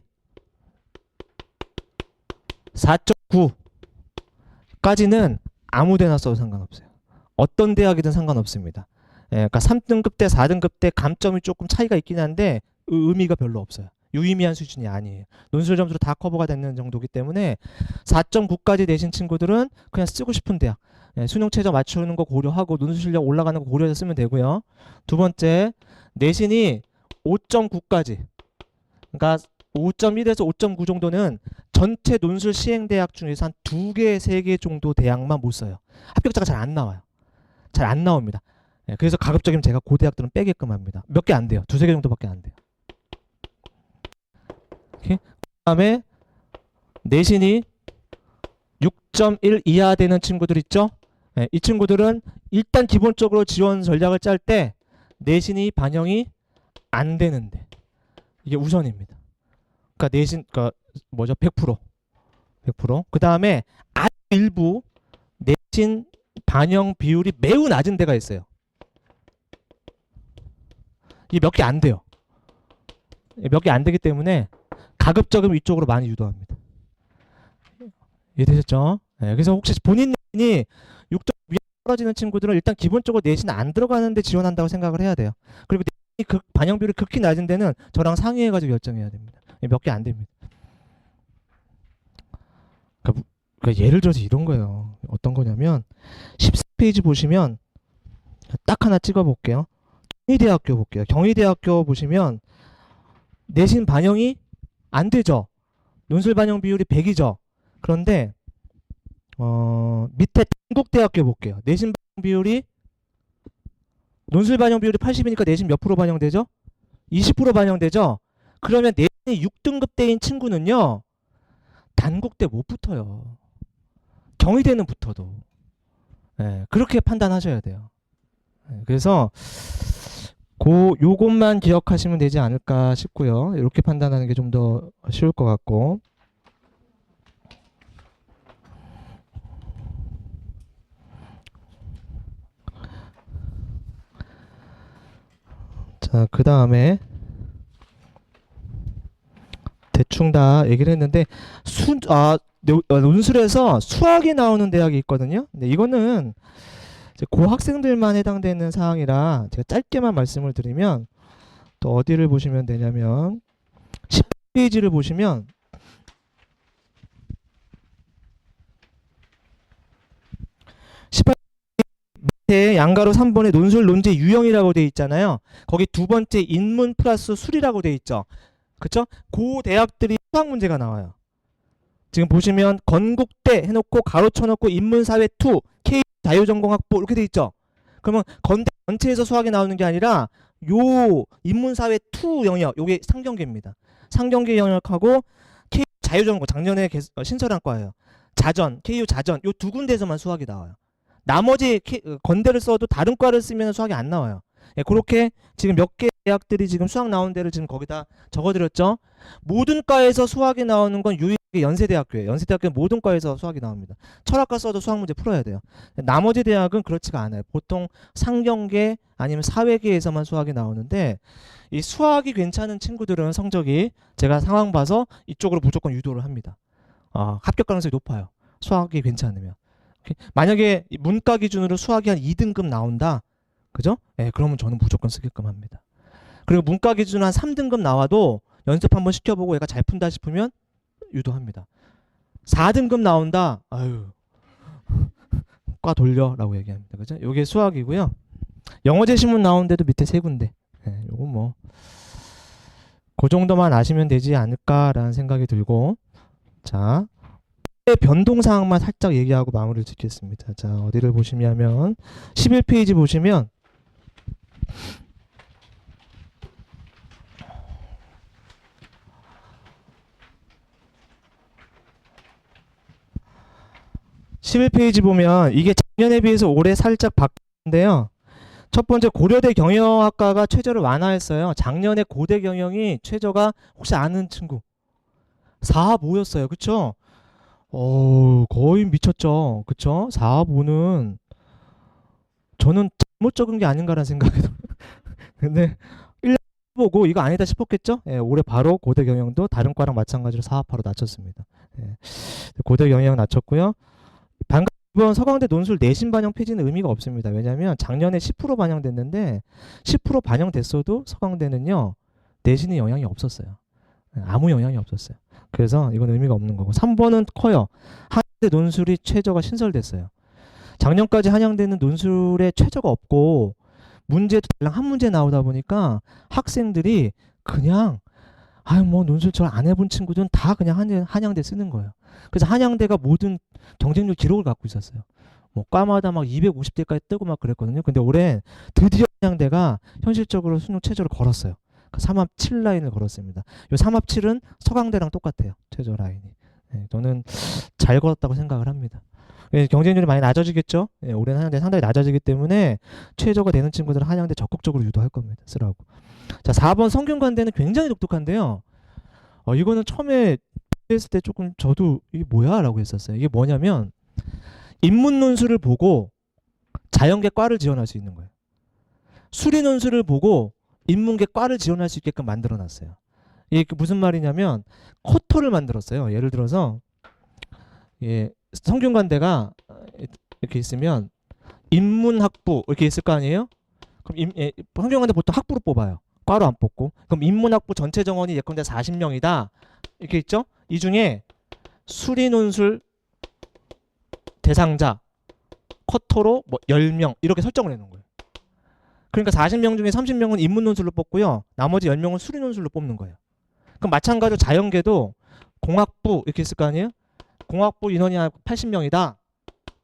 4.9까지는 아무데나 써도 상관없어요. 어떤 대학이든 상관없습니다. 예, 그러니까 3등급 대 4등급 대 감점이 조금 차이가 있긴 한데 의미가 별로 없어요. 유의미한 수준이 아니에요. 논술 점수로 다 커버가 되는 정도이기 때문에 4.9까지 내신 친구들은 그냥 쓰고 싶은 대학, 예, 수능 최저 맞추는 거 고려하고 논술 실력 올라가는 거 고려해서 쓰면 되고요. 두 번째, 내신이 5.9까지, 그러니까 5.1에서 5.9 정도는 전체 논술 시행 대학 중에서 한 2개, 3개 정도 대학만 못 써요. 합격자가 잘 안 나와요. 잘 안 나옵니다. 예, 그래서 가급적이면 제가 그 대학들은 빼게끔 합니다. 몇 개 안 돼요. 2, 3개 정도밖에 안 돼요. 그 다음에 내신이 6.1 이하 되는 친구들 있죠? 예, 이 친구들은 일단 기본적으로 지원 전략을 짤 때 내신이 반영이 안 되는데 이게 우선입니다. 그러니까 내신, 그러니까 뭐죠? 100%. 100%. 그 다음에 아주 일부 내신 반영 비율이 매우 낮은 데가 있어요. 이게 몇 개 안 돼요. 몇 개 안 되기 때문에 가급적이면 이쪽으로 많이 유도합니다. 이해되셨죠? 네, 그래서 혹시 본인 내신이 6.2 떨어지는 친구들은 일단 기본적으로 내신 안 들어가는데 지원한다고 생각을 해야 돼요. 그리고 내신이 반영 비율이 극히 낮은 데는 저랑 상의해가지고 결정해야 됩니다. 몇 개 안 됩니다. 그러니까 예를 들어서 이런 거예요. 어떤 거냐면 14페이지 보시면 딱 하나 찍어볼게요. 경희대학교 볼게요. 경희대학교 보시면 내신 반영이 안 되죠. 논술 반영 비율이 100이죠. 그런데 밑에 단국대학교 볼게요. 내신 반영 비율이 논술 반영 비율이 80이니까 내신 몇 프로 반영되죠? 20% 반영되죠? 그러면 내신이 6등급 대인 친구는요. 단국대 못 붙어요. 경희대는 붙어도. 예, 그렇게 판단하셔야 돼요. 예, 그래서 요것만 기억하시면 되지 않을까 싶고요. 이렇게 판단하는 게 좀 더 쉬울 것 같고. 자, 그 다음에 대충 다 얘기를 했는데 논술에서 수학이 나오는 대학이 있거든요. 근데 이거는 이제 고학생들만 해당되는 사항이라 제가 짧게만 말씀을 드리면 또 어디를 보시면 되냐면 10페이지를 보시면 밑에 양가로 3번에 논술 논제 유형이라고 돼 있잖아요. 거기 두 번째 인문 플러스 술이라고 돼 있죠. 그쵸? 고 대학들이 수학 문제가 나와요. 지금 보시면 건국대 해놓고 가로 쳐놓고 인문사회 2, K 자유전공학부 이렇게 돼 있죠. 그러면 건대 전체에서 수학이 나오는 게 아니라 요 인문사회 2 영역, 요게 상경계입니다. 상경계 영역하고 K 자유전공 작년에 신설한 과예요. 자전, KU 자전 요 두 군데에서만 수학이 나와요. 나머지 건대를 써도 다른 과를 쓰면 수학이 안 나와요. 예, 그렇게 지금 몇 개 대학들이 지금 수학 나오는 데를 지금 거기다 적어드렸죠. 모든 과에서 수학이 나오는 건 유일하게 연세대학교예요. 연세대학교는 모든 과에서 수학이 나옵니다. 철학과 써도 수학 문제 풀어야 돼요. 나머지 대학은 그렇지가 않아요. 보통 상경계 아니면 사회계에서만 수학이 나오는데 이 수학이 괜찮은 친구들은 성적이 제가 상황 봐서 이쪽으로 무조건 유도를 합니다. 합격 가능성이 높아요. 수학이 괜찮으면. 만약에 문과 기준으로 수학이 한 2등급 나온다. 그죠? 예, 그러면 저는 무조건 쓰게끔 합니다. 그리고 문과 기준으로 한 3등급 나와도 연습 한번 시켜보고 얘가 잘 푼다 싶으면 유도합니다. 4등급 나온다. 아유, 과 돌려라고 얘기합니다. 그죠? 요게 수학이고요. 영어 제시문 나오는데도 밑에 세 군데. 예, 요거 뭐 그 정도만 아시면 되지 않을까라는 생각이 들고, 자, 변동 사항만 살짝 얘기하고 마무리를 짓겠습니다. 자, 어디를 보시냐면 11페이지 보시면 보면 이게 작년에 비해서 올해 살짝 바뀌었는데요. 첫 번째 고려대 경영학과가 최저를 완화했어요. 작년에 고대 경영이 최저가 혹시 아는 친구 4.5였어요. 그쵸? 거의 미쳤죠. 그쵸? 4.5는 저는 잘못 적은 게 아닌가라는 생각이 들어요. 근데 1년 보고 이거 아니다 싶었겠죠? 예, 올해 바로 고대 경영도 다른 과랑 마찬가지로 4학파로 낮췄습니다. 예, 고대 경영 낮췄고요. 이번 서강대 논술 내신 반영 폐지는 의미가 없습니다. 왜냐하면 작년에 10% 반영됐는데 10% 반영됐어도 서강대는요 내신에 영향이 없었어요. 아무 영향이 없었어요. 그래서 이건 의미가 없는 거고 3번은 커요. 한양대 논술이 최저가 신설됐어요. 작년까지 한양대는 논술에 최저가 없고 문제도 달랑 한 문제 나오다 보니까 학생들이 그냥 아유 뭐 논술처럼 안 해본 친구들은 다 그냥 한양대 쓰는 거예요. 그래서 한양대가 모든 경쟁률 기록을 갖고 있었어요. 뭐 과마다 막 250대까지 뜨고 막 그랬거든요. 근데 올해 드디어 한양대가 현실적으로 수능 최저를 걸었어요. 그 3합7 라인을 걸었습니다. 요 3합7은 서강대랑 똑같아요. 최저 라인이. 네, 저는 잘 걸었다고 생각을 합니다. 경쟁률이 많이 낮아지겠죠. 예, 올해는 한양대 상당히 낮아지기 때문에 최저가 되는 친구들은 한양대 적극적으로 유도할 겁니다. 쓰라고. 자, 4번 성균관대는 굉장히 독특한데요. 이거는 처음에 했을 때 조금 저도 이게 뭐야? 라고 했었어요. 이게 뭐냐면 인문 논술을 보고 자연계 과를 지원할 수 있는 거예요. 수리 논술을 보고 인문계 과를 지원할 수 있게끔 만들어 놨어요. 이게 무슨 말이냐면 쿼터를 만들었어요. 예를 들어서 예, 성균관대가 이렇게 있으면 인문학부 이렇게 있을 거 아니에요? 그럼 성균관대 보통 학부로 뽑아요. 과로 안 뽑고. 그럼 인문학부 전체 정원이 예컨대 40명이다. 이렇게 있죠? 이 중에 수리논술 대상자 쿼터로 뭐 10명 이렇게 설정을 해놓은 거예요. 그러니까 40명 중에 30명은 인문논술로 뽑고요. 나머지 10명은 수리논술로 뽑는 거예요. 그럼 마찬가지로 자연계도 공학부 이렇게 있을 거 아니에요? 공학부 인원이 80명이다.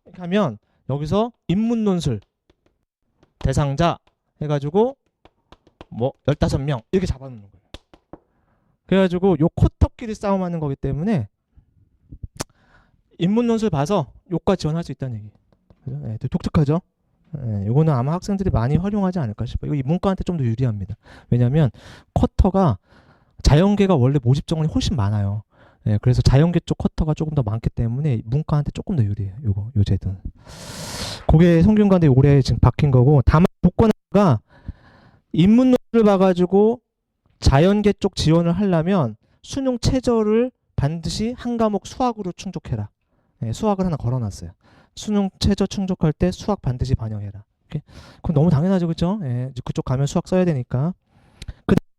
이렇게 하면 여기서 인문논술 대상자 해가지고 뭐 15명 이렇게 잡아놓는 거예요. 그래가지고 요 쿼터끼리 싸움하는 거기 때문에 인문논술 봐서 요과 지원할 수 있다는 얘기. 네, 독특하죠? 네, 요거는 아마 학생들이 많이 활용하지 않을까 싶어요. 이거 문과한테 좀 더 유리합니다. 왜냐하면 쿼터가 자연계가 원래 모집 정원이 훨씬 많아요. 네, 그래서 자연계 쪽 쿼터가 조금 더 많기 때문에 문과한테 조금 더 유리해요. 요 제도는. 그게 성균관대 올해 지금 바뀐 거고, 다만 조건가 인문논술을 봐가지고 자연계 쪽 지원을 하려면 수능 최저를 반드시 한 과목 수학으로 충족해라. 네, 수학을 하나 걸어놨어요. 수능 최저 충족할 때 수학 반드시 반영해라. 이렇게. 그건 너무 당연하죠, 그렇죠? 예, 그쪽 가면 수학 써야 되니까.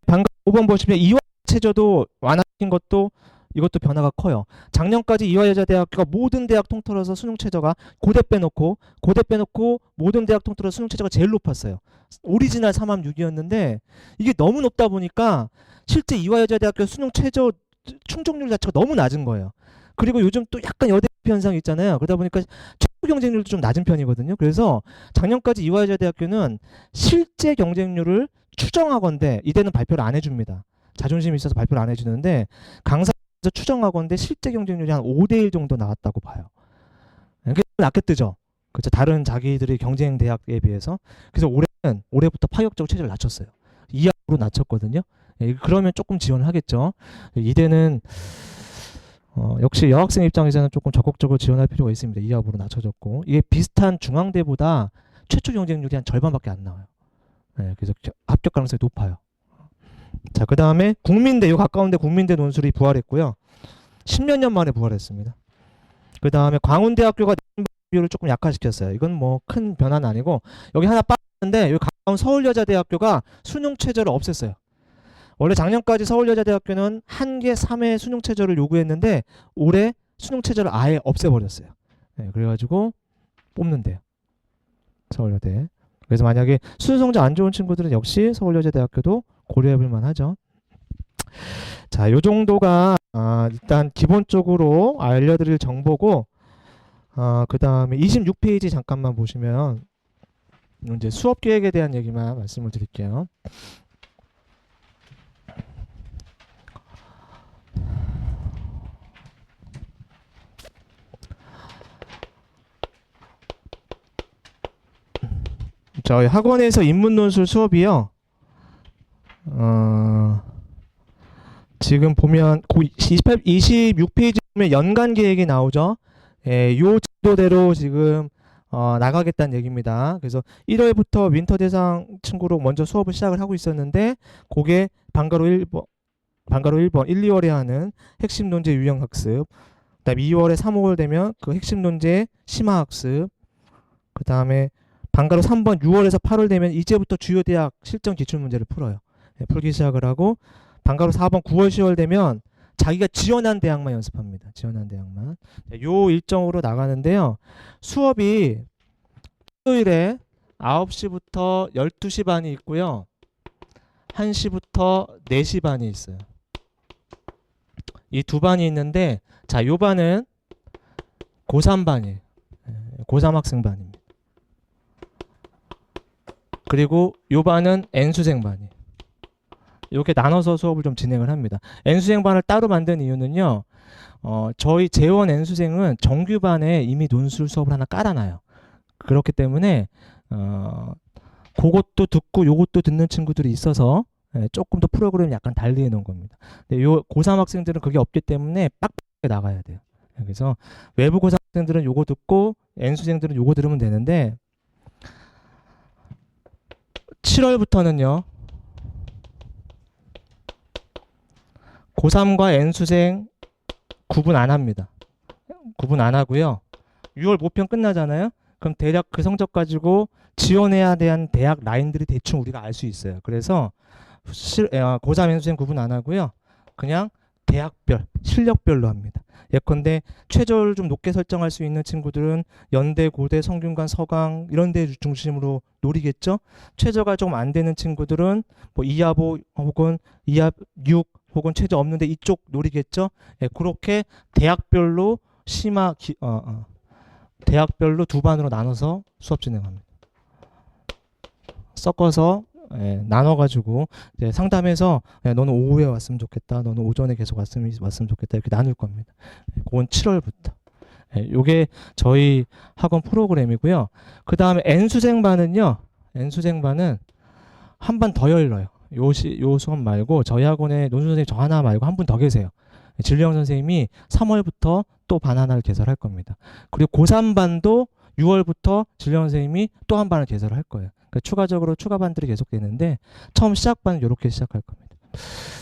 방금 5번 보시면 이화 최저도 완화시킨 것도 이것도 변화가 커요. 작년까지 이화여자대학교가 모든 대학 통틀어서 수능 최저가 고대 빼놓고 모든 대학 통틀어서 수능 최저가 제일 높았어요. 오리지널 3합 6이었는데 이게 너무 높다 보니까 실제 이화여자대학교 수능 최저 충족률 자체가 너무 낮은 거예요. 그리고 요즘 또 약간 여대 현상이 있잖아요. 그러다 보니까 최고 경쟁률도 좀 낮은 편이거든요. 그래서 작년까지 이화여자대학교는 실제 경쟁률을 추정하건대 이때는 발표를 안 해줍니다. 자존심이 있어서 발표를 안 해주는데 강사에서 추정하건대 실제 경쟁률이 한 5대1 정도 나왔다고 봐요. 그게 낮게 뜨죠. 그렇죠. 다른 자기들의 경쟁 대학에 비해서. 그래서 올해부터 파격적으로 체제를 낮췄어요. 2학으로 낮췄거든요. 그러면 조금 지원을 하겠죠. 이대는 역시 여학생 입장에서는 조금 적극적으로 지원할 필요가 있습니다. 2합으로 낮춰졌고 이게 비슷한 중앙대보다 최초 경쟁률이 한 절반밖에 안 나와요. 네, 그래서 합격 가능성이 높아요. 자, 그 다음에 국민대, 요 가까운데 국민대 논술이 부활했고요. 10몇 년 만에 부활했습니다. 그 다음에 광운대학교가 비율을 조금 약화시켰어요. 이건 뭐 큰 변화는 아니고 여기 하나 빠졌는데 여기 가까운 서울여자대학교가 수능 최저를 없앴어요. 원래 작년까지 서울여자대학교는 한 개 3회 수능 최저를 요구했는데 올해 수능 최저를 아예 없애버렸어요. 네, 그래가지고 뽑는데요. 서울여대. 그래서 만약에 수능 성적 안 좋은 친구들은 역시 서울여자대학교도 고려해볼 만하죠. 자, 요 정도가 일단 기본적으로 알려드릴 정보고 그 다음에 26페이지 잠깐만 보시면 이제 수업 계획에 대한 얘기만 말씀을 드릴게요. 저희 학원에서 인문논술 수업이요. 지금 보면 26페이지 보면 연간 계획이 나오죠. 요 정도대로 지금 나가겠다는 얘기입니다. 그래서 1월부터 윈터 대상 친구로 먼저 수업을 시작을 하고 있었는데 그게 방과로 1번 1, 2월에 하는 핵심 논제 유형 학습, 그다음에 2월에 3, 5월 되면 그 핵심 논제 심화 학습, 그다음에 방과로 3번 6월에서 8월 되면 이제부터 주요 대학 실전 기출 문제를 풀어요. 풀기 시작을 하고 방과로 4번 9월 10월 되면 자기가 지원한 대학만 연습합니다. 지원한 대학만. 요 일정으로 나가는데요. 수업이 토요일에 9시부터 12시 반이 있고요. 1시부터 4시 반이 있어요. 이 두 반이 있는데 자, 요 반은 고3 반이에요. 고3 학생 반입니다. 그리고 요 반은 N수생 반이에요. 이렇게 나눠서 수업을 좀 진행을 합니다. N수생 반을 따로 만든 이유는요. 저희 재원 N수생은 정규반에 이미 논술 수업을 하나 깔아놔요. 그렇기 때문에 그것도 듣고 요것도 듣는 친구들이 있어서 조금 더 프로그램을 약간 달리 해놓은 겁니다. 근데 요 고3 학생들은 그게 없기 때문에 빡빡하게 나가야 돼요. 그래서 외부 고3 학생들은 요거 듣고 N수생들은 요거 들으면 되는데 7월부터는요. 고3과 N수생 구분 안 합니다. 구분 안 하고요. 6월 모평 끝나잖아요. 그럼 대략 그 성적 가지고 지원해야 대한 대학 라인들이 대충 우리가 알 수 있어요. 그래서 고3 N수생 구분 안 하고요. 그냥 대학별, 실력별로 합니다. 예컨대 최저를 좀 높게 설정할 수 있는 친구들은 연대, 고대, 성균관, 서강 이런 데 중심으로 노리겠죠. 최저가 좀 안 되는 친구들은 뭐 2합 5 혹은 2합 6 혹은 최저 없는데 이쪽 노리겠죠. 그렇게 대학별로 대학별로 두 반으로 나눠서 수업 진행합니다. 섞어서 나눠가지고 상담해서 너는 오후에 왔으면 좋겠다, 너는 오전에 계속 왔으면 좋겠다 이렇게 나눌 겁니다. 그건 7월부터. 요게 저희 학원 프로그램이고요. 그 다음에 N수생반은요. N수생반은 한 반 더 열려요. 요 수업 말고 저희 학원에 논술 선생님 저 하나 말고 한 분 더 계세요. 진령 선생님이 3월부터 또 반 하나를 개설할 겁니다. 그리고 고3반도 6월부터 진령 선생님이 또 한 반을 개설할 거예요. 그러니까 추가적으로 추가 반들이 계속되는데 처음 시작반은 이렇게 시작할 겁니다.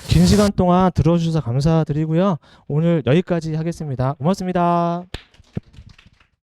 긴 시간 동안 들어주셔서 감사드리고요. 오늘 여기까지 하겠습니다. 고맙습니다.